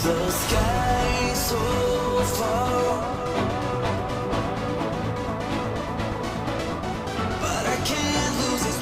The sky so far, but I can't lose it.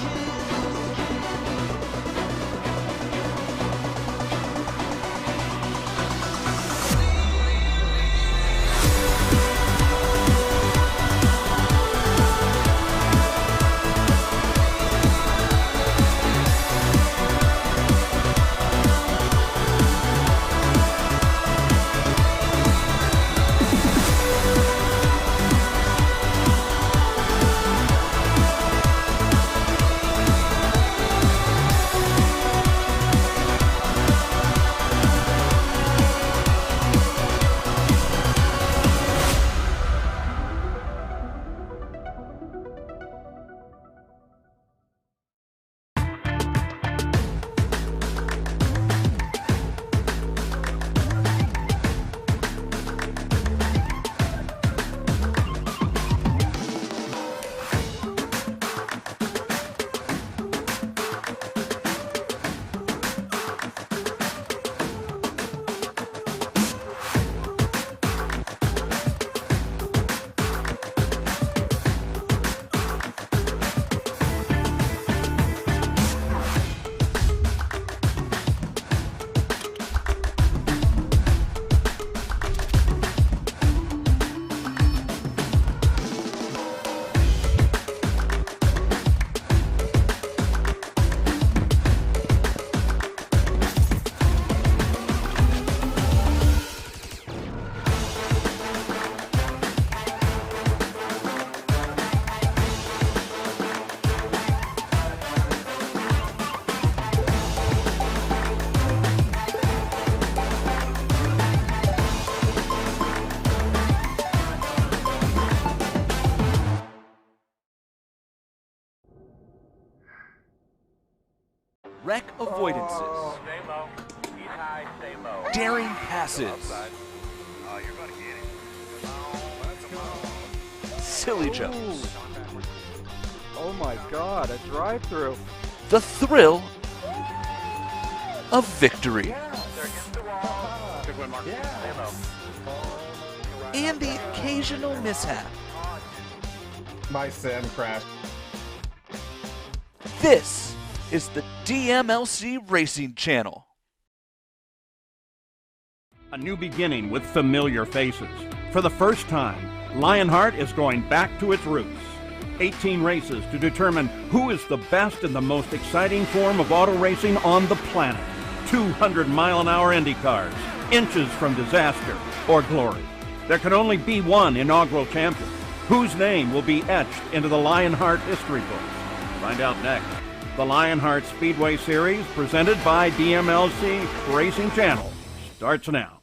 Wreck avoidances. Stay low. Eat high, stay low. Daring passes. Oh, you're gonna get it. Silly jumps. Oh my god, a drive-through. The thrill of victory. They're against the wall. Good win, Mark. Stay low. And the occasional mishap. My sim crashed. This is the DMLC Racing Channel. A new beginning with familiar faces. For the first time, Lionheart is going back to its roots. 18 races to determine who is the best and the most exciting form of auto racing on the planet. 200-mile-an-hour Indy cars, inches from disaster or glory. There can only be one inaugural champion, whose name will be etched into the Lionheart history books. Find out next. The Lionheart Speedway Series, presented by DMLC Racing Channel, starts now.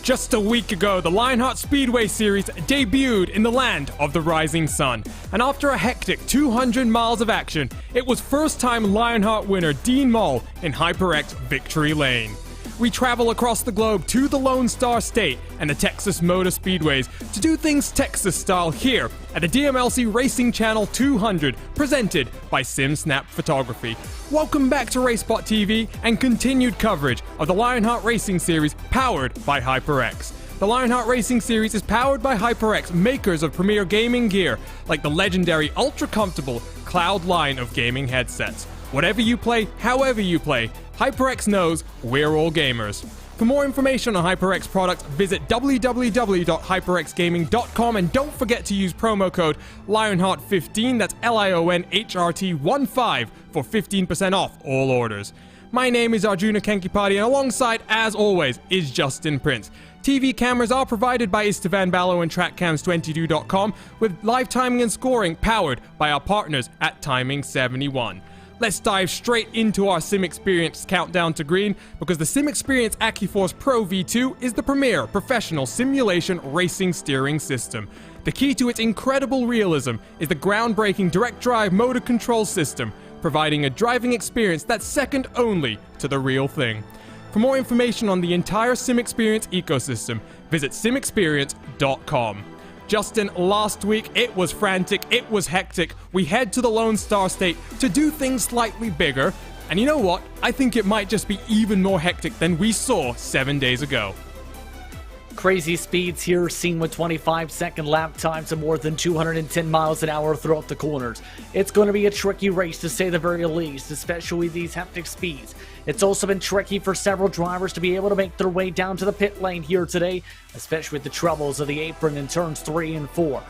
Just a week ago, the Lionheart Speedway Series debuted in the land of the rising sun. And after a hectic 200 miles of action, it was first-time Lionheart winner Dean Moll in HyperX Victory Lane. We travel across the globe to the Lone Star State and the Texas Motor Speedways to do things Texas style here at the DMLC Racing Channel 200, presented by SimSnap Photography. Welcome back to RaceSpot TV and continued coverage of the Lionheart Racing Series powered by HyperX. The Lionheart Racing Series is powered by HyperX, makers of premier gaming gear like the legendary ultra-comfortable Cloud line of gaming headsets. Whatever you play, however you play, HyperX knows we're all gamers. For more information on HyperX products, visit www.hyperxgaming.com and don't forget to use promo code Lionheart15, that's LIONHRT15 for 15% off all orders. My name is Arjuna Kenkipati, and alongside, as always, is Justin Prince. TV cameras are provided by Istvan Ballo and TrackCams22.com, with live timing and scoring powered by our partners at Timing71. Let's dive straight into our Sim Experience countdown to green, because the Sim Experience AccuForce Pro V2 is the premier professional simulation racing steering system. The key to its incredible realism is the groundbreaking direct drive motor control system, providing a driving experience that's second only to the real thing. For more information on the entire Sim Experience ecosystem, visit simexperience.com. Justin, last week it was frantic, it was hectic. We head to the Lone Star State to do things slightly bigger. And you know what? I think it might just be even more hectic than we saw 7 days ago. Crazy speeds here, seen with 25-second lap times of more than 210 miles an hour throughout the corners. It's going to be a tricky race to say the very least, especially with these hectic speeds. It's also been tricky for several drivers to be able to make their way down to the pit lane here today, especially with the troubles of the apron in turns 3 and 4.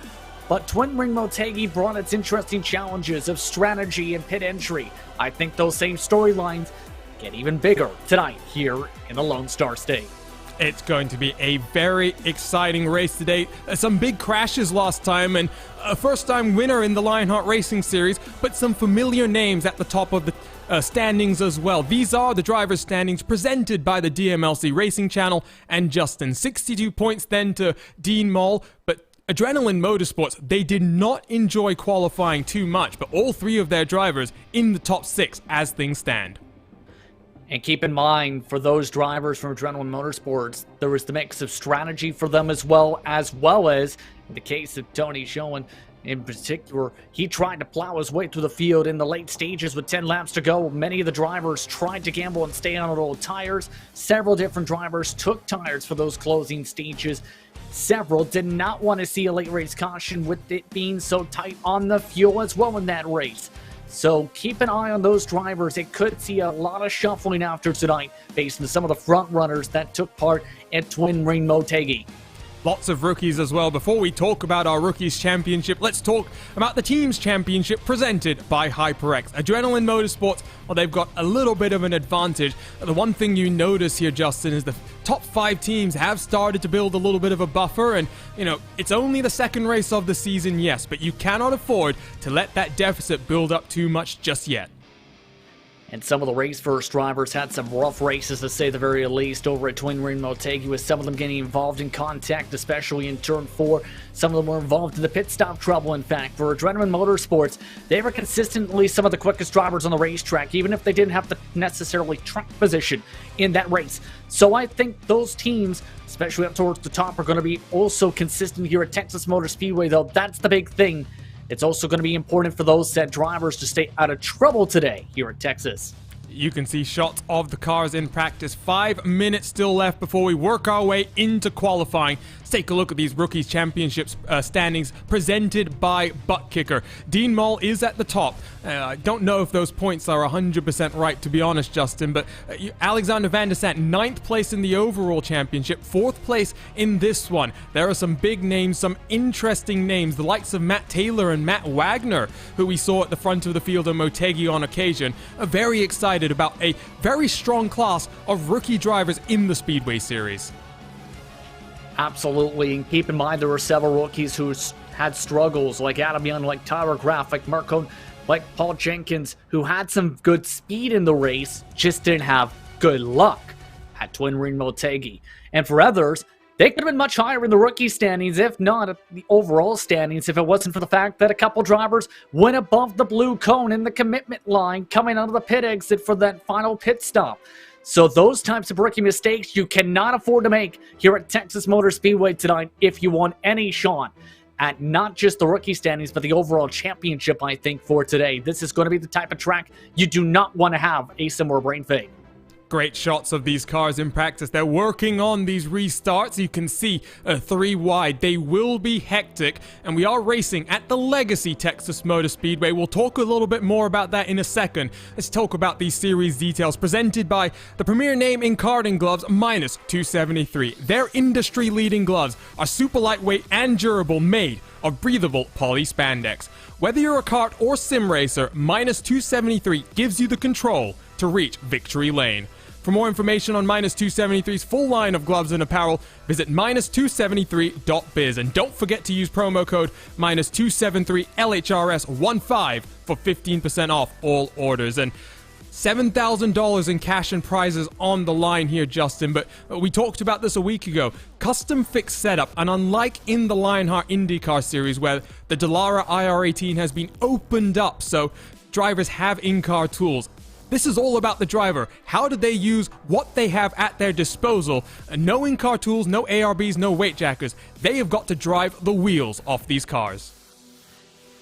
But Twin Ring Motegi brought its interesting challenges of strategy and pit entry. I think those same storylines get even bigger tonight here in the Lone Star State. It's going to be a very exciting race today. Some big crashes last time, and a first-time winner in the Lionheart Racing Series, but some familiar names at the top of the standings as well. These are the drivers' standings presented by the DMLC Racing Channel, and Justin. 62 points then to Dean Moll, but Adrenaline Motorsports, they did not enjoy qualifying too much, but all three of their drivers in the top 6 as things stand. And keep in mind, for those drivers from Adrenaline Motorsports, there was the mix of strategy for them as well as in the case of Tony Schoen in particular, he tried to plow his way through the field in the late stages with 10 laps to go. Many of the drivers tried to gamble and stay on old tires. Several different drivers took tires for those closing stages. Several did not want to see a late race caution with it being so tight on the fuel as well in that race. So keep an eye on those drivers. It could see a lot of shuffling after tonight based on some of the front runners that took part at Twin Ring Motegi. Lots of rookies as well. Before we talk about our Rookies Championship, let's talk about the Teams Championship presented by HyperX. Adrenaline Motorsports, well, they've got a little bit of an advantage. The one thing you notice here, Justin, is the top 5 teams have started to build a little bit of a buffer, and, you know, it's only the second race of the season, yes, but you cannot afford to let that deficit build up too much just yet. And some of the race first drivers had some rough races, to say the very least, over at Twin Ring Motegi, with some of them getting involved in contact, especially in turn 4. Some of them were involved in the pit stop trouble, in fact. For Adrenaline Motorsports, they were consistently some of the quickest drivers on the racetrack, even if they didn't have the necessarily track position in that race. So I think those teams, especially up towards the top, are going to be also consistent here at Texas Motor Speedway, though. That's the big thing. It's also going to be important for those said drivers to stay out of trouble today here at Texas. You can see shots of the cars in practice. 5 minutes still left before we work our way into qualifying. Let's take a look at these Rookies Championships standings presented by Butt Kicker. Dean Moll is at the top. I don't know if those points are 100% right, to be honest, Justin, but Alexander Van der Sant, 9th place in the overall championship, 4th place in this one. There are some big names, some interesting names, the likes of Matt Taylor and Matt Wagner, who we saw at the front of the field of Motegi on occasion, are very excited about a very strong class of rookie drivers in the Speedway Series. Absolutely, and keep in mind there were several rookies who had struggles, like Adam Young, like Tyler Graff, like Mark Cohn, like Paul Jenkins, who had some good speed in the race, just didn't have good luck at Twin Ring Motegi. And for others, they could have been much higher in the rookie standings, if not at the overall standings, if it wasn't for the fact that a couple drivers went above the blue cone in the commitment line coming out of the pit exit for that final pit stop. So those types of rookie mistakes you cannot afford to make here at Texas Motor Speedway tonight if you want any shot at not just the rookie standings, but the overall championship, I think, for today. This is going to be the type of track you do not want to have a similar brain fade. Great shots of these cars in practice. They're working on these restarts. You can see 3 wide. They will be hectic, and we are racing at the Legacy Texas Motor Speedway. We'll talk a little bit more about that in a second. Let's talk about these series details presented by the premier name in karting gloves, Minus 273. Their industry-leading gloves are super lightweight and durable, made of breathable poly spandex. Whether you're a kart or sim racer, Minus 273 gives you the control to reach victory lane. For more information on Minus 273's full line of gloves and apparel, visit minus273.biz. And don't forget to use promo code Minus 273 LHRS15 for 15% off all orders. And $7,000 in cash and prizes on the line here, Justin, but we talked about this a week ago. Custom fixed setup, and unlike in the Lionheart IndyCar series where the Dallara IR18 has been opened up so drivers have in-car tools, this is all about the driver. How do they use what they have at their disposal? No in-car tools, no ARBs, no weight jackers. They have got to drive the wheels off these cars.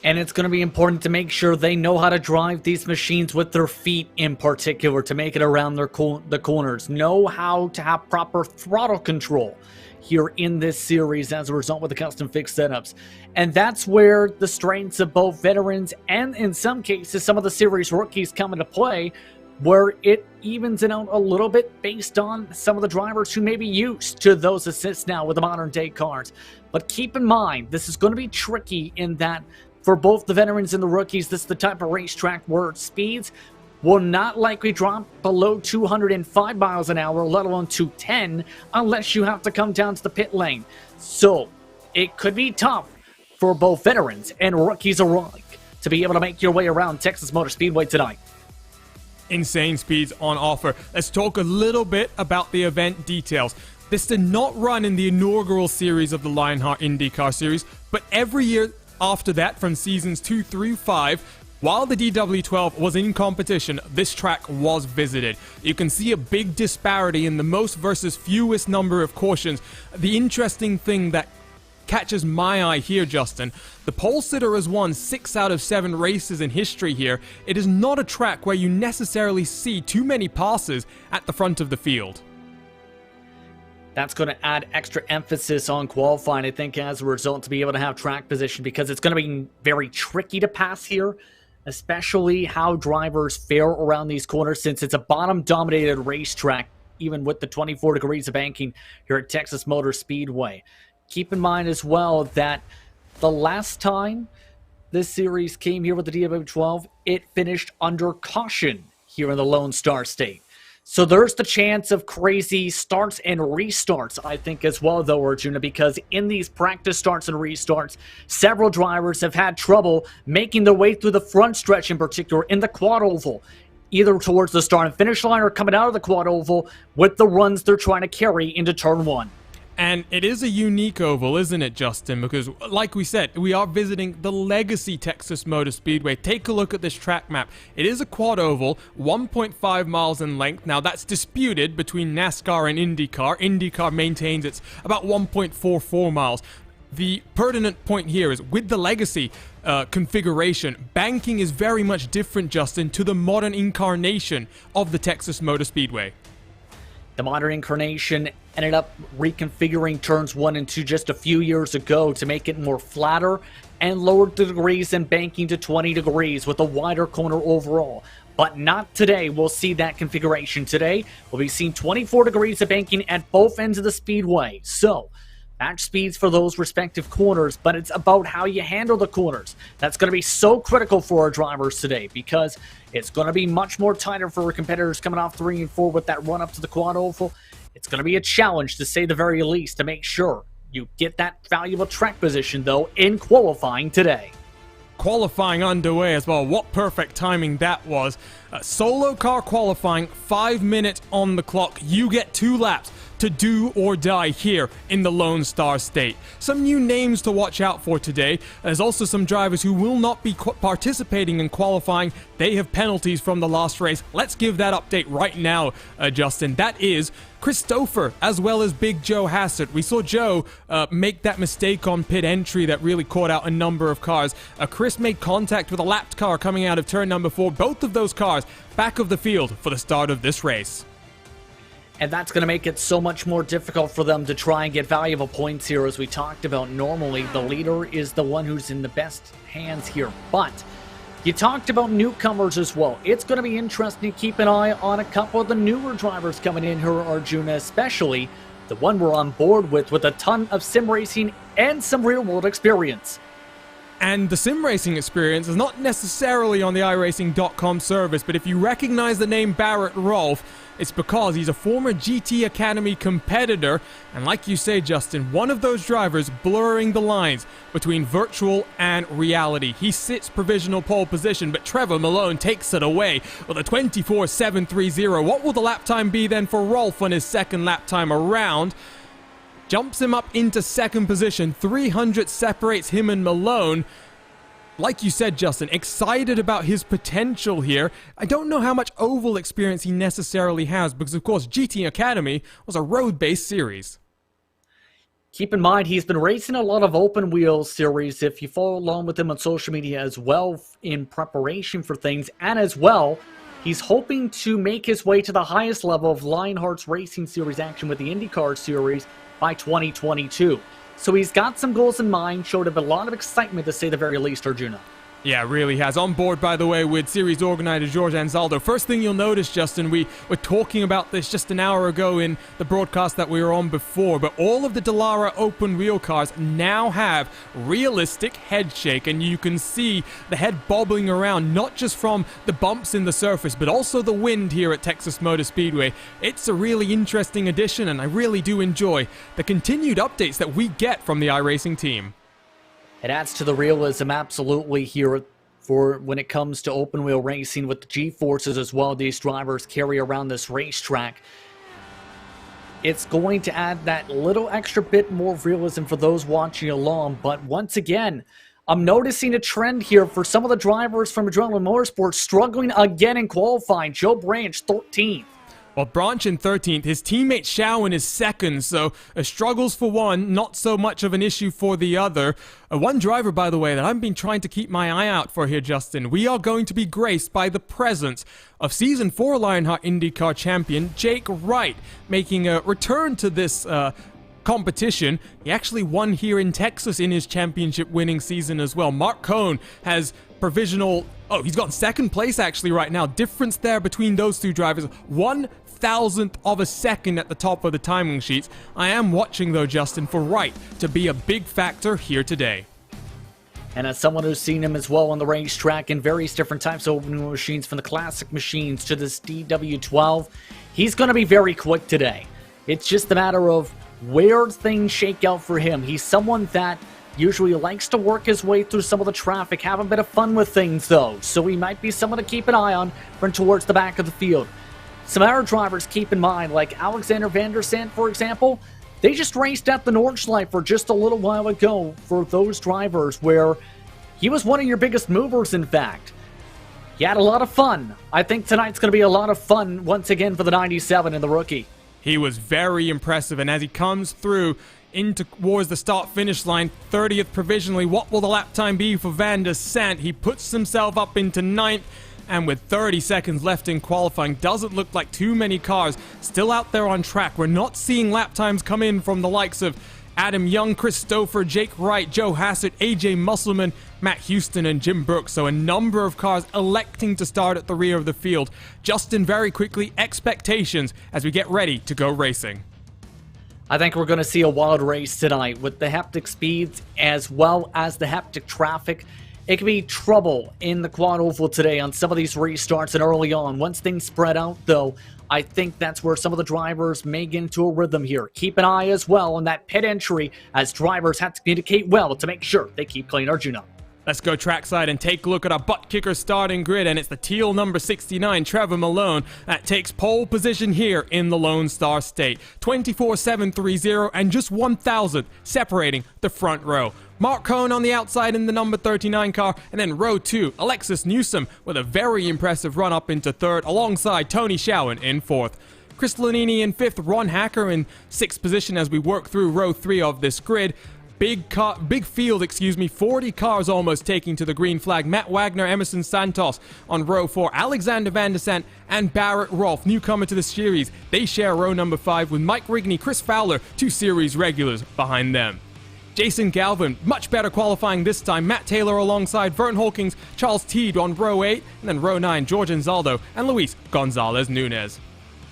And it's going to be important to make sure they know how to drive these machines with their feet in particular to make it around the corners. Know how to have proper throttle control here in this series as a result with the custom fixed setups. And that's where the strengths of both veterans and in some cases some of the series rookies come into play, where it evens it out a little bit based on some of the drivers who may be used to those assists now with the modern day cars. But keep in mind, this is going to be tricky in that for both the veterans and the rookies, this is the type of racetrack where speeds will not likely drop below 205 miles an hour, let alone 210, unless you have to come down to the pit lane. So it could be tough for both veterans and rookies alike to be able to make your way around Texas Motor Speedway tonight. Insane speeds on offer. Let's talk a little bit about the event details. This did not run in the inaugural series of the Lionheart IndyCar series, but every year after that, from seasons 2 through 5, while the DW12 was in competition, this track was visited. You can see a big disparity in the most versus fewest number of cautions. The interesting thing that catches my eye here, Justin, the pole sitter has won 6 out of 7 races in history here. It is not a track where you necessarily see too many passes at the front of the field. That's going to add extra emphasis on qualifying, I think, as a result, to be able to have track position, because it's going to be very tricky to pass here, especially how drivers fare around these corners, since it's a bottom-dominated racetrack, even with the 24 degrees of banking here at Texas Motor Speedway. Keep in mind as well that the last time this series came here with the DW12, it finished under caution here in the Lone Star State. So there's the chance of crazy starts and restarts, I think, as well, though, Arjuna, because in these practice starts and restarts, several drivers have had trouble making their way through the front stretch, in particular, in the quad oval, either towards the start and finish line or coming out of the quad oval with the runs they're trying to carry into turn 1. And it is a unique oval, isn't it, Justin? Because, like we said, we are visiting the legacy Texas Motor Speedway. Take a look at this track map. It is a quad oval, 1.5 miles in length. Now, that's disputed between NASCAR and IndyCar. IndyCar maintains it's about 1.44 miles. The pertinent point here is, with the legacy configuration, banking is very much different, Justin, to the modern incarnation of the Texas Motor Speedway. The modern incarnation ended up reconfiguring turns 1 and 2 just a few years ago to make it more flatter and lowered the degrees in banking to 20 degrees with a wider corner overall. But not today. We'll see that configuration today. We'll be seeing 24 degrees of banking at both ends of the speedway. So, match speeds for those respective corners, but it's about how you handle the corners. That's going to be so critical for our drivers today, because it's going to be much more tighter for our competitors coming off 3 and 4 with that run up to the quad oval. It's going to be a challenge, to say the very least, to make sure you get that valuable track position, though, in qualifying today. Qualifying underway as well. What perfect timing that was. Solo car qualifying, 5 minutes on the clock. You get 2 laps to do or die here in the Lone Star State. Some new names to watch out for today. There's also some drivers who will not be participating in qualifying. They have penalties from the last race. Let's give that update right now, Justin. That is Christopher, as well as Big Joe Hassett. We saw Joe make that mistake on pit entry that really caught out a number of cars. Chris made contact with a lapped car coming out of turn number 4. Both of those cars back of the field for the start of this race. And that's going to make it so much more difficult for them to try and get valuable points here. As we talked about, normally the leader is the one who's in the best hands here. But you talked about newcomers as well. It's going to be interesting to keep an eye on a couple of the newer drivers coming in here, Arjuna, especially the one we're on board with a ton of sim racing and some real-world experience. And the sim racing experience is not necessarily on the iRacing.com service, but if you recognize the name Barrett Rolfe, it's because he's a former GT Academy competitor, and like you say, Justin, one of those drivers blurring the lines between virtual and reality. He sits provisional pole position, but Trevor Malone takes it away with a 24.730. What will the lap time be then for Rolfe on his second lap time around? Jumps him up into second position. 300 separates him and Malone. Like you said, Justin, excited about his potential here. I don't know how much oval experience he necessarily has because, of course, GT Academy was a road-based series. Keep in mind, he's been racing a lot of open wheel series. If you follow along with him on social media as well in preparation for things, and as well, he's hoping to make his way to the highest level of Lionheart's racing series action with the IndyCar series by 2022. So he's got some goals in mind, showed a lot of excitement to say the very least, Arjuna. Yeah, really has. On board, by the way, with series organizer Jorge Anzaldo. First thing you'll notice, Justin, we were talking about this just an hour ago in the broadcast that we were on before, but all of the Dallara open wheel cars now have realistic head shake, and you can see the head bobbling around, not just from the bumps in the surface, but also the wind here at Texas Motor Speedway. It's a really interesting addition, and I really do enjoy the continued updates that we get from the iRacing team. It adds to the realism absolutely here for when it comes to open wheel racing with the G-forces as well these drivers carry around this racetrack. It's going to add that little extra bit more realism for those watching along, but once again, I'm noticing a trend here for some of the drivers from Adrenaline Motorsports struggling again in qualifying. Joe Branch, 13th. Well, Branch in 13th, his teammate Shawan is second, so struggles for one, not so much of an issue for the other. One driver, by the way, that I've been trying to keep my eye out for here, Justin. We are going to be graced by the presence of Season 4 Lionheart IndyCar champion Jake Wright, making a return to this competition. He actually won here in Texas in his championship winning season as well. Mark Cohn has provisional... Oh, he's got second place actually right now. Difference there between those two drivers. 1,000th of a second at the top of the timing sheets. I am watching though, Justin, for Wright to be a big factor here today. And as someone who's seen him as well on the racetrack in various different types of open wheel machines, from the classic machines to this DW12, he's going to be very quick today. It's just a matter of where things shake out for him. He's someone that usually likes to work his way through some of the traffic, have a bit of fun with things though, so he might be someone to keep an eye on from towards the back of the field. Some other drivers keep in mind, like Alexander Van der Sant, for example, they just raced at the Nordschleife for just a little while ago for those drivers where he was one of your biggest movers, in fact. He had a lot of fun. I think tonight's going to be a lot of fun once again for the 97 and the rookie. He was very impressive, and as he comes through towards the start-finish line, 30th provisionally, what will the lap time be for Van der Sant? He puts himself up into 9th, and with 30 seconds left in qualifying, doesn't look like too many cars still out there on track. We're not seeing lap times come in from the likes of Adam Young, Chris Stouffer, Jake Wright, Joe Hassett, AJ Musselman, Matt Houston, and Jim Brooks. So a number of cars electing to start at the rear of the field. Justin, very quickly, expectations as we get ready to go racing. I think we're going to see a wild race tonight with the hectic speeds as well as the hectic traffic. It could be trouble in the quad oval today on some of these restarts and early on. Once things spread out, though, I think that's where some of the drivers may get into a rhythm here. Keep an eye as well on that pit entry, as drivers have to communicate well to make sure they keep clean. Arjuna. Let's go trackside and take a look at our butt kicker starting grid, and it's the teal number 69, Trevor Malone, that takes pole position here in the Lone Star State. 24.730 and just 1,000 separating the front row. Mark Cohn on the outside in the number 39 car, and then row 2, Alexis Newsom with a very impressive run up into 3rd, alongside Tony Shawan in 4th. Chris Lanini in 5th, Ron Hacker in 6th position as we work through row 3 of this grid. Big field, 40 cars almost taking to the green flag. Matt Wagner, Emerson Santos on row 4. Alexander Van der Sant and Barrett Rolfe, newcomer to the series. They share row number 5 with Mike Rigney, Chris Fowler, 2 series regulars behind them. Jason Galvin, much better qualifying this time. Matt Taylor alongside Vern Hawkins, Charles Teed on row 8, and then row 9, George Anzaldo and Luis Gonzalez Nunez.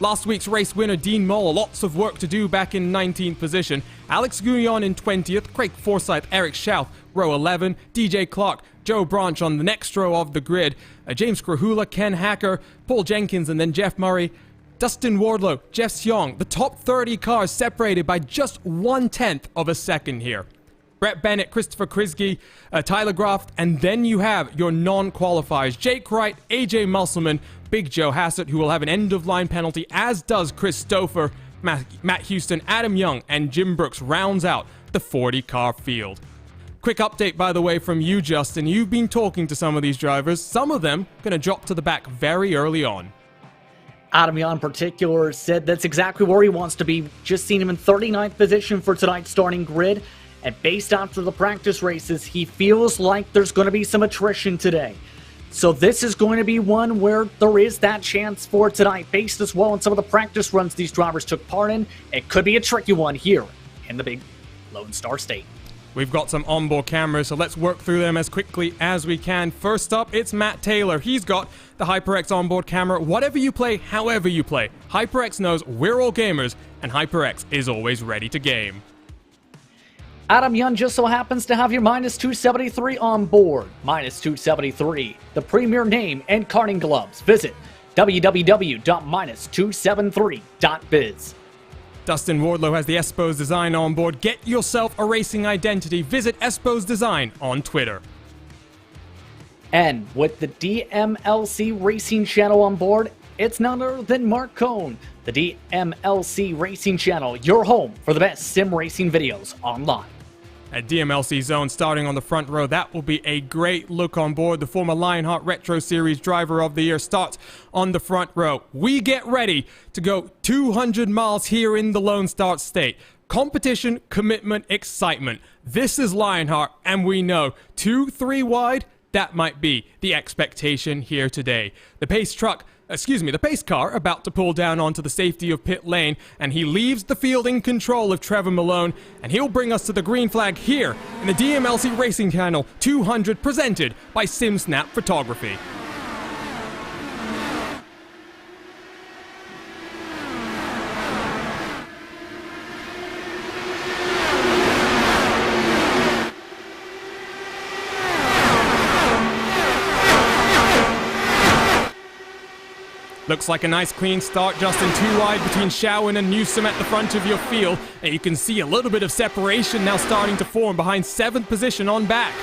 Last week's race winner, Dean Moll, lots of work to do back in 19th position Alex Guyon in 20th, Craig Forsyth, Eric Schauth, row 11, DJ Clark, Joe Branch on the next row of the grid, James Krahula, Ken Hacker, Paul Jenkins, and then Jeff Murray, Dustin Wardlow, Jeff Seong. The top 30 cars separated by just 1/10 of a second here. Brett Bennett, Christopher Krisge, Tyler Graff, and then you have your non-qualifiers. Jake Wright, AJ Musselman, Big Joe Hassett, who will have an end-of-line penalty, as does Chris Stouffer, Matt Houston, Adam Young, and Jim Brooks rounds out the 40-car field. Quick update, by the way, from you, Justin. You've been talking to some of these drivers. Some of them going to drop to the back very early on. Adam Young in particular said that's exactly where he wants to be. Just seen him in 39th position for tonight's starting grid. And based after the practice races, he feels like there's going to be some attrition today. So this is going to be one where there is that chance for tonight. Based as well on some of the practice runs these drivers took part in, it could be a tricky one here in the big Lone Star State. We've got some onboard cameras, so let's work through them as quickly as we can. First up, it's Matt Taylor. He's got the HyperX onboard camera. Whatever you play, however you play, HyperX knows we're all gamers, and HyperX is always ready to game. Adam Young just so happens to have your minus 273 on board. Minus 273, the premier name in karting gloves. Visit www.minus273.biz. Dustin Wardlow has the Espos Design on board. Get yourself a racing identity. Visit Espos Design on Twitter. And with the DMLC Racing Channel on board, it's none other than Mark Cohn. The DMLC Racing Channel, your home for the best sim racing videos online. At DMLC Zone, starting on the front row, that will be a great look on board. The former Lionheart Retro Series Driver of the Year starts on the front row. We get ready to go 200 miles here in the Lone Star State. Competition, commitment, excitement. This is Lionheart, and we know 2-3 wide, that might be the expectation here today. The pace car about to pull down onto the safety of pit lane, and he leaves the field in control of Trevor Malone, and he'll bring us to the green flag here in the DMLC Racing Channel 200, presented by SimSnap Photography. Looks like a nice clean start, Justin. 2 wide between Shawan and Newsom at the front of your field. And you can see a little bit of separation now starting to form behind 7th position on back.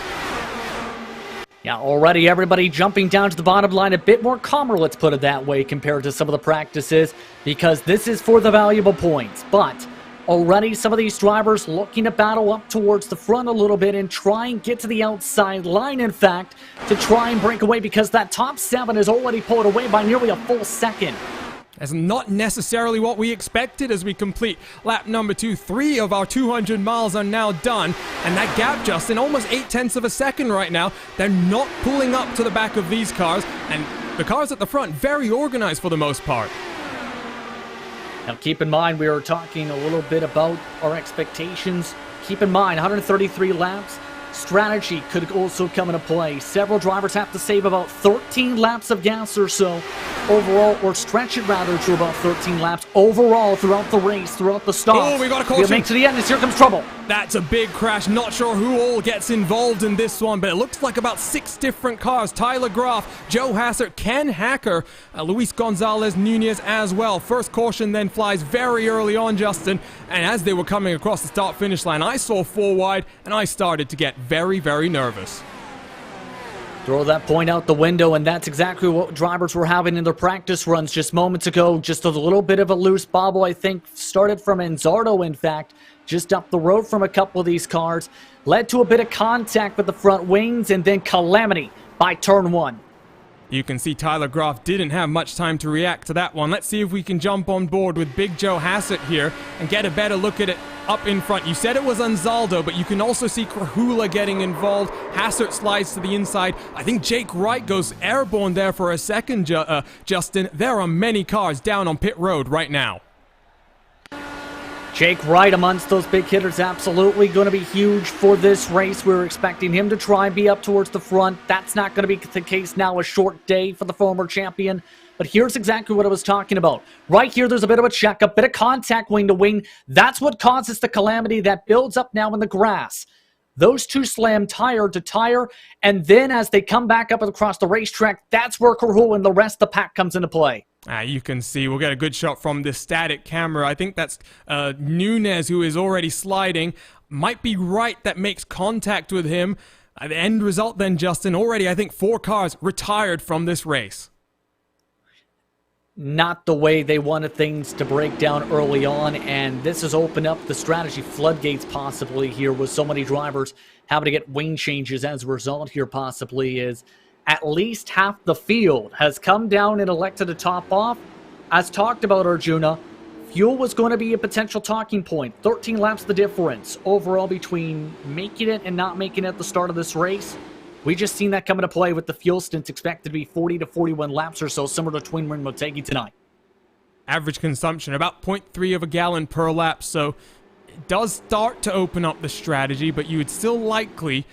Yeah, already everybody jumping down to the bottom line. A bit more calmer, let's put it that way, compared to some of the practices. Because this is for the valuable points. But already some of these drivers looking to battle up towards the front a little bit and try and get to the outside line, in fact, to try and break away, because that top 7 is already pulled away by nearly a full second. That's not necessarily what we expected as we complete lap number 2. 3 of our 200 miles are now done, and that gap, Justin, almost 0.8 of a second right now. They're not pulling up to the back of these cars, and the cars at the front very organized for the most part. Now keep in mind, we are talking a little bit about our expectations. Keep in mind, 133 laps. Strategy could also come into play. Several drivers have to save about 13 laps of gas or so overall, or stretch it rather to about 13 laps overall throughout the race, throughout the start. Oh, we got a caution. We'll make to the end, and here comes trouble. That's a big crash. Not sure who all gets involved in this one, but it looks like about 6 different cars. Tyler Graff, Joe Hassett, Ken Hacker, Luis Gonzalez Nunez as well. First caution then flies very early on, Justin, and as they were coming across the start-finish line, I saw 4 wide, and I started to get very, very nervous. Throw that point out the window, and that's exactly what drivers were having in their practice runs just moments ago. Just a little bit of a loose bobble, I think, started from Enzardo, in fact, just up the road from a couple of these cars. Led to a bit of contact with the front wings, and then calamity by turn 1. You can see Tyler Graff didn't have much time to react to that one. Let's see if we can jump on board with Big Joe Hassett here and get a better look at it up in front. You said it was Anzaldo, but you can also see Krahula getting involved. Hassett slides to the inside. I think Jake Wright goes airborne there for a second, Justin. There are many cars down on pit road right now. Jake Wright amongst those big hitters, absolutely going to be huge for this race. We were expecting him to try and be up towards the front. That's not going to be the case now. A short day for the former champion. But here's exactly what I was talking about. Right here, there's a bit of a checkup, bit of contact wing to wing. That's what causes the calamity that builds up now in the grass. Those two slam tire to tire, and then as they come back up across the racetrack, that's where Cahul and the rest of the pack comes into play. You can see, we'll get a good shot from this static camera. I think that's Nunez, who is already sliding. Might be right that makes contact with him. The end result then, Justin, already I think 4 cars retired from this race. Not the way they wanted things to break down early on, and this has opened up the strategy floodgates possibly here with so many drivers having to get wing changes as a result here possibly is at least half the field has come down and elected to top off. As talked about, Arjuna, fuel was going to be a potential talking point. 13 laps the difference overall between making it and not making it at the start of this race. We just seen that come into play with the fuel stints expected to be 40 to 41 laps or so, similar to Twin Ring Motegi tonight. Average consumption, about 0.3 of a gallon per lap, so it does start to open up the strategy, but you would still likely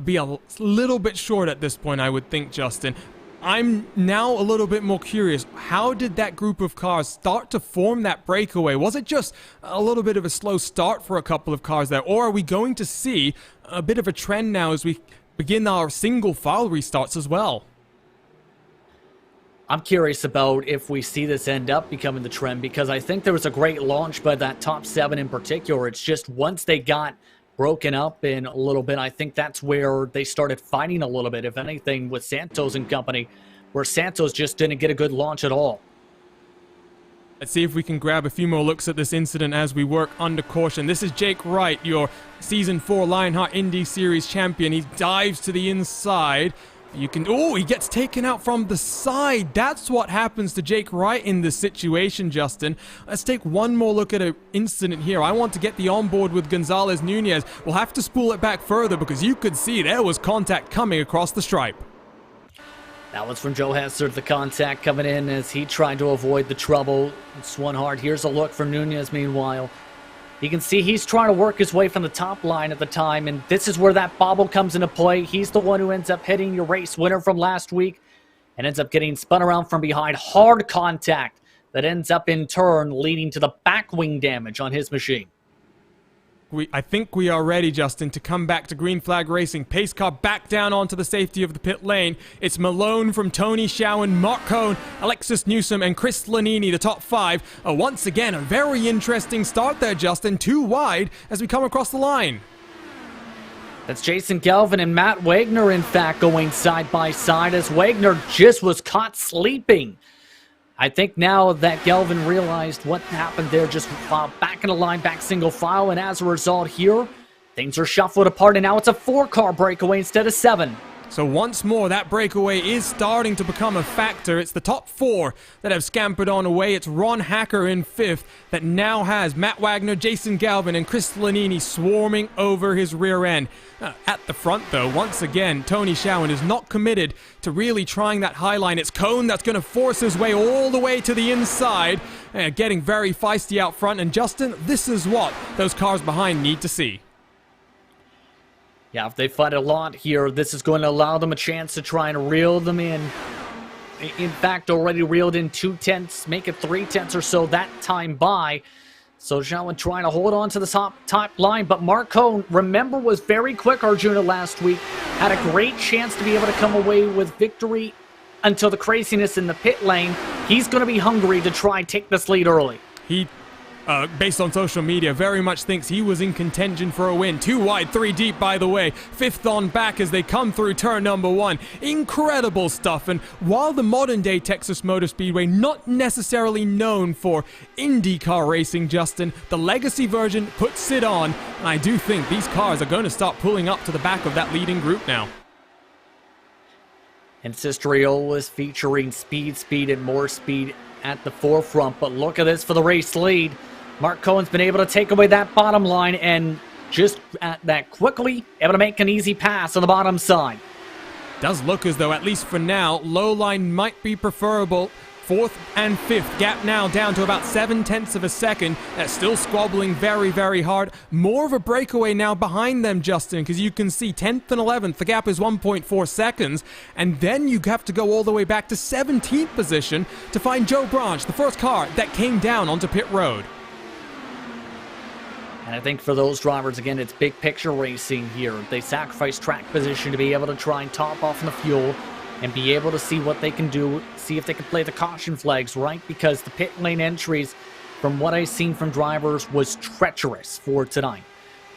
be a little bit short at this point, I would think, Justin. I'm now a little bit more curious. How did that group of cars start to form that breakaway? Was it just a little bit of a slow start for a couple of cars there, or are we going to see a bit of a trend now as we begin our single file restarts as well? I'm curious about if we see this end up becoming the trend, because I think there was a great launch by that top 7 in particular. It's just once they got broken up in a little bit, I think that's where they started fighting a little bit, if anything, with Santos and company, where Santos just didn't get a good launch at all. Let's see if we can grab a few more looks at this incident as we work under caution. This is Jake Wright, your Season 4 Lionheart Indy Series champion. He dives to the inside. You can, oh, he gets taken out from the side. That's what happens to Jake Wright in this situation, Justin. Let's take one more look at an incident here. I want to get the onboard with Gonzalez Nunez. We'll have to spool it back further because you could see there was contact coming across the stripe. That was from Joe Hester, the contact coming in as he tried to avoid the trouble. Swung hard. Here's a look from Nunez meanwhile. You can see he's trying to work his way from the top line at the time, and this is where that bobble comes into play. He's the one who ends up hitting your race winner from last week and ends up getting spun around from behind. Hard contact that ends up in turn leading to the back wing damage on his machine. I think we are ready, Justin, to come back to green flag racing. Pace car back down onto the safety of the pit lane. It's Malone from Tony Schowen, Mark Cohn, Alexis Newsom, and Chris Lanini, the top 5. Once again, a very interesting start there, Justin. 2 wide as we come across the line. That's Jason Galvin and Matt Wagner, in fact, going side by side as Wagner just was caught sleeping. I think now that Galvin realized what happened there, just back in the line, back single file, and as a result here, things are shuffled apart, and now it's a 4-car breakaway instead of 7. So once more, that breakaway is starting to become a factor. It's the top 4 that have scampered on away. It's Ron Hacker in 5th that now has Matt Wagner, Jason Galvin, and Chris Lanini swarming over his rear end. At the front, though, once again, Tony Schowen is not committed to really trying that high line. It's Cohn that's going to force his way all the way to the inside, getting very feisty out front. And Justin, this is what those cars behind need to see. Yeah, if they fight a lot here, this is going to allow them a chance to try and reel them in. In fact, already reeled in 2/10, make it 3/10 or so that time by. So Schowen trying to hold on to the top line, but Mark Cohn, remember, was very quick, Arjuna, last week. Had a great chance to be able to come away with victory until the craziness in the pit lane. He's going to be hungry to try and take this lead early. He, based on social media, very much thinks he was in contention for a win. 2 wide, 3 deep, by the way. 5th on back as they come through turn number 1. Incredible stuff. And while the modern-day Texas Motor Speedway not necessarily known for IndyCar racing, Justin, the legacy version puts it on. And I do think these cars are going to start pulling up to the back of that leading group now. And Sistriol is featuring speed, and more speed at the forefront. But look at this for the race lead. Mark Cohen's been able to take away that bottom line and just at that quickly able to make an easy pass on the bottom side. Does look as though, at least for now, low line might be preferable Fourth and fifth, gap now down to about 7/10 of a second. That's still squabbling very, very hard. More of a breakaway now behind them, Justin, because you can see 10th and 11th, the gap is 1.4 seconds. And then you have to go all the way back to 17th position to find Joe Branch, the first car that came down onto pit road. And I think for those drivers, again, it's big picture racing here. They sacrifice track position to be able to try and top off on the fuel and be able to see what they can do, see if they can play the caution flags, right? Because the pit lane entries, from what I've seen from drivers, was treacherous for tonight,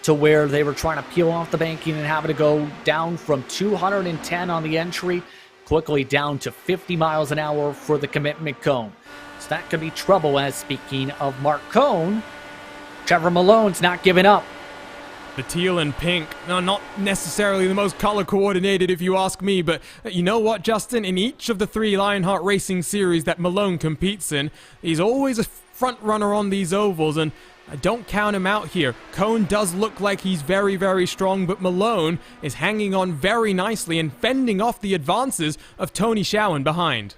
to where they were trying to peel off the banking and having to go down from 210 on the entry, quickly down to 50 miles an hour for the commitment cone. So that could be trouble. As speaking of Mark Cone, Trevor Malone's not giving up. The teal and pink, no, not necessarily the most color coordinated if you ask me, but you know what, Justin? In each of the 3 Lionheart Racing series that Malone competes in, he's always a front runner on these ovals, and I don't count him out here. Cone does look like he's very, very strong, but Malone is hanging on very nicely and fending off the advances of Tony Schowen behind.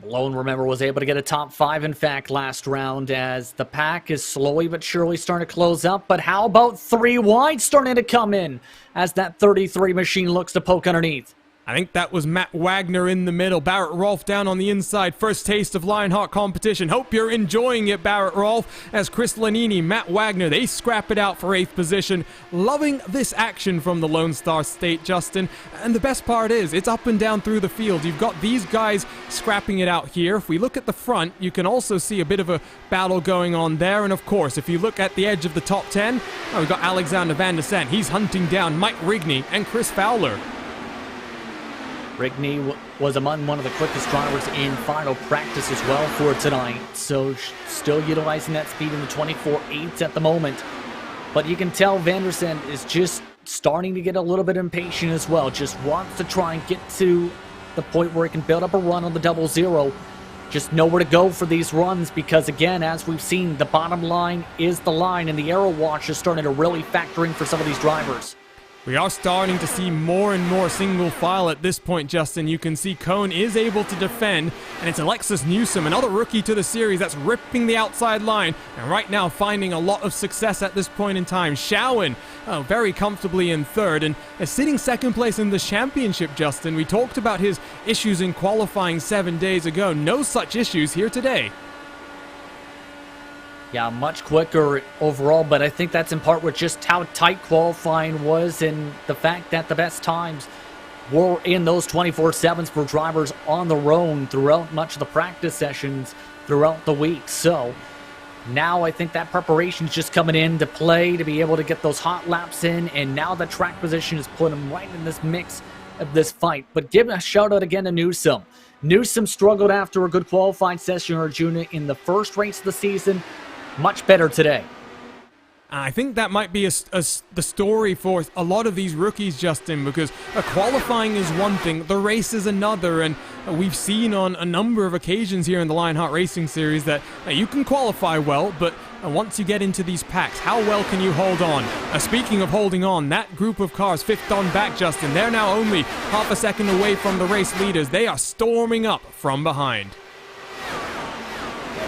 Malone, remember, was able to get a top 5, in fact, last round, as the pack is slowly but surely starting to close up. But how about 3 wide starting to come in as that 33 machine looks to poke underneath? I think that was Matt Wagner in the middle. Barrett Rolfe down on the inside. First taste of Lionheart competition. Hope you're enjoying it, Barrett Rolfe. As Chris Lanini, Matt Wagner, they scrap it out for 8th position. Loving this action from the Lone Star State, Justin. And the best part is, it's up and down through the field. You've got these guys scrapping it out here. If we look at the front, you can also see a bit of a battle going on there. And of course, if you look at the edge of the top 10, we've got Alexander Van der Sant. He's hunting down Mike Rigney and Chris Fowler. Rigney was among one of the quickest drivers in final practice as well for tonight, so still utilizing that speed in the 24.8s at the moment. But you can tell Van der Sant is just starting to get a little bit impatient as well, just wants to try and get to the point where he can build up a run on the 00. Just know where to go for these runs, because again, as we've seen, the bottom line is the line, and the aero watch is starting to really factor in for some of these drivers. We are starting to see more and more single file at this point, Justin. You can see Cone is able to defend, and it's Alexis Newsom, another rookie to the series, that's ripping the outside line, and right now finding a lot of success at this point in time. Schowen, very comfortably in 3rd, and is sitting 2nd place in the championship, Justin. We talked about his issues in qualifying 7 days ago. No such issues here today. Yeah, much quicker overall, but I think that's in part with just how tight qualifying was, and the fact that the best times were in those 24/7s for drivers on their own throughout much of the practice sessions throughout the week. So now I think that preparation's just coming into play to be able to get those hot laps in, and now the track position has put him right in this mix of this fight. But give a shout out again to Newsom. Newsom struggled after a good qualifying session, Arjuna, in the first race of the season. Much better today. I think that might be the story for a lot of these rookies, Justin, because qualifying is one thing, the race is another, and we've seen on a number of occasions here in the Lionheart Racing Series that you can qualify well, but once you get into these packs, how well can you hold on? Speaking of holding on, that group of cars, 5th on back, Justin, they're now only half a second away from the race leaders. They are storming up from behind.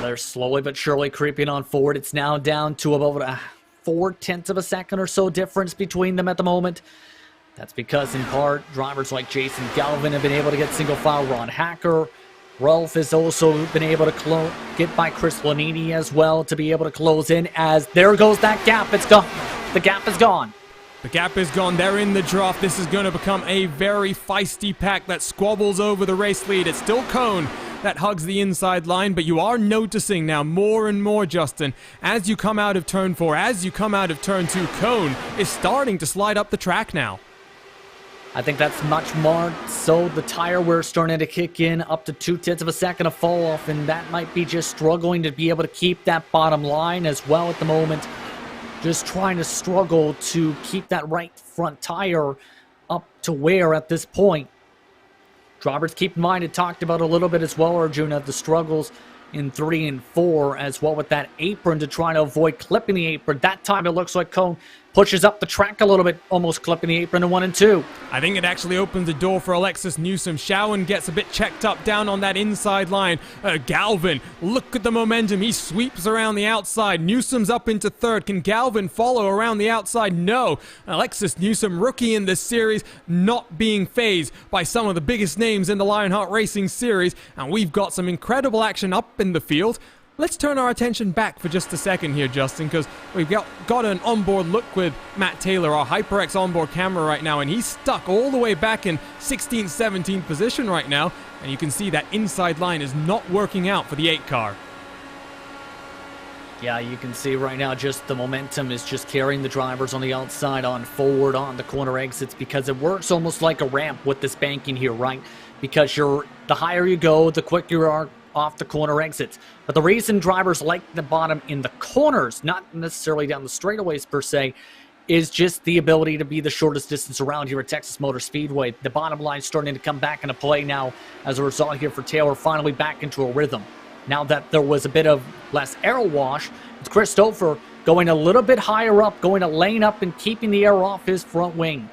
They're slowly but surely creeping on forward. It's now down to about a 0.4 of a second or so difference between them at the moment. That's because, in part, drivers like Jason Galvin have been able to get single file. Ron Hacker, Rolfe has also been able to get by Chris Lanini as well to be able to close in, as there goes that gap. It's gone. The gap is gone. The gap is gone. They're in the draft. This is going to become a very feisty pack that squabbles over the race lead. It's still Cone that hugs the inside line, but you are noticing now more and more, Justin, as you come out of turn 4, as you come out of turn 2, Cone is starting to slide up the track now. I think that's much more so the tire wear starting to kick in, up to 0.2 of a second of fall off, and that might be just struggling to be able to keep that bottom line as well at the moment. Just trying to struggle to keep that right front tire up to wear at this point. Drivers, keep in mind, it talked about a little bit as well, Arjuna, the struggles in 3 and 4 as well with that apron to try to avoid clipping the apron. That time it looks like Cone pushes up the track a little bit, almost clipping the apron in 1 and 2. I think it actually opens the door for Alexis Newsom. Shawan gets a bit checked up down on that inside line. Galvin, look at the momentum. He sweeps around the outside. Newsom's up into third. Can Galvin follow around the outside? No. Alexis Newsom, rookie in this series, not being phased by some of the biggest names in the Lionheart Racing series. And we've got some incredible action up in the field. Let's turn our attention back for just a second here, Justin, because we've got an onboard look with Matt Taylor, our HyperX onboard camera right now, and he's stuck all the way back in 16th, 17th position right now, and you can see that inside line is not working out for the 8 car. Yeah, you can see right now just the momentum is just carrying the drivers on the outside, on forward, on the corner exits, because it works almost like a ramp with this banking here, right? Because the higher you go, the quicker you are off the corner exits. But the reason drivers like the bottom in the corners, not necessarily down the straightaways per se, is just the ability to be the shortest distance around here at Texas Motor Speedway. The bottom line starting to come back into play now as a result here for Taylor, finally back into a rhythm. Now that there was a bit of less air wash, it's Christopher going a little bit higher up, going a lane up and keeping the air off his front wing.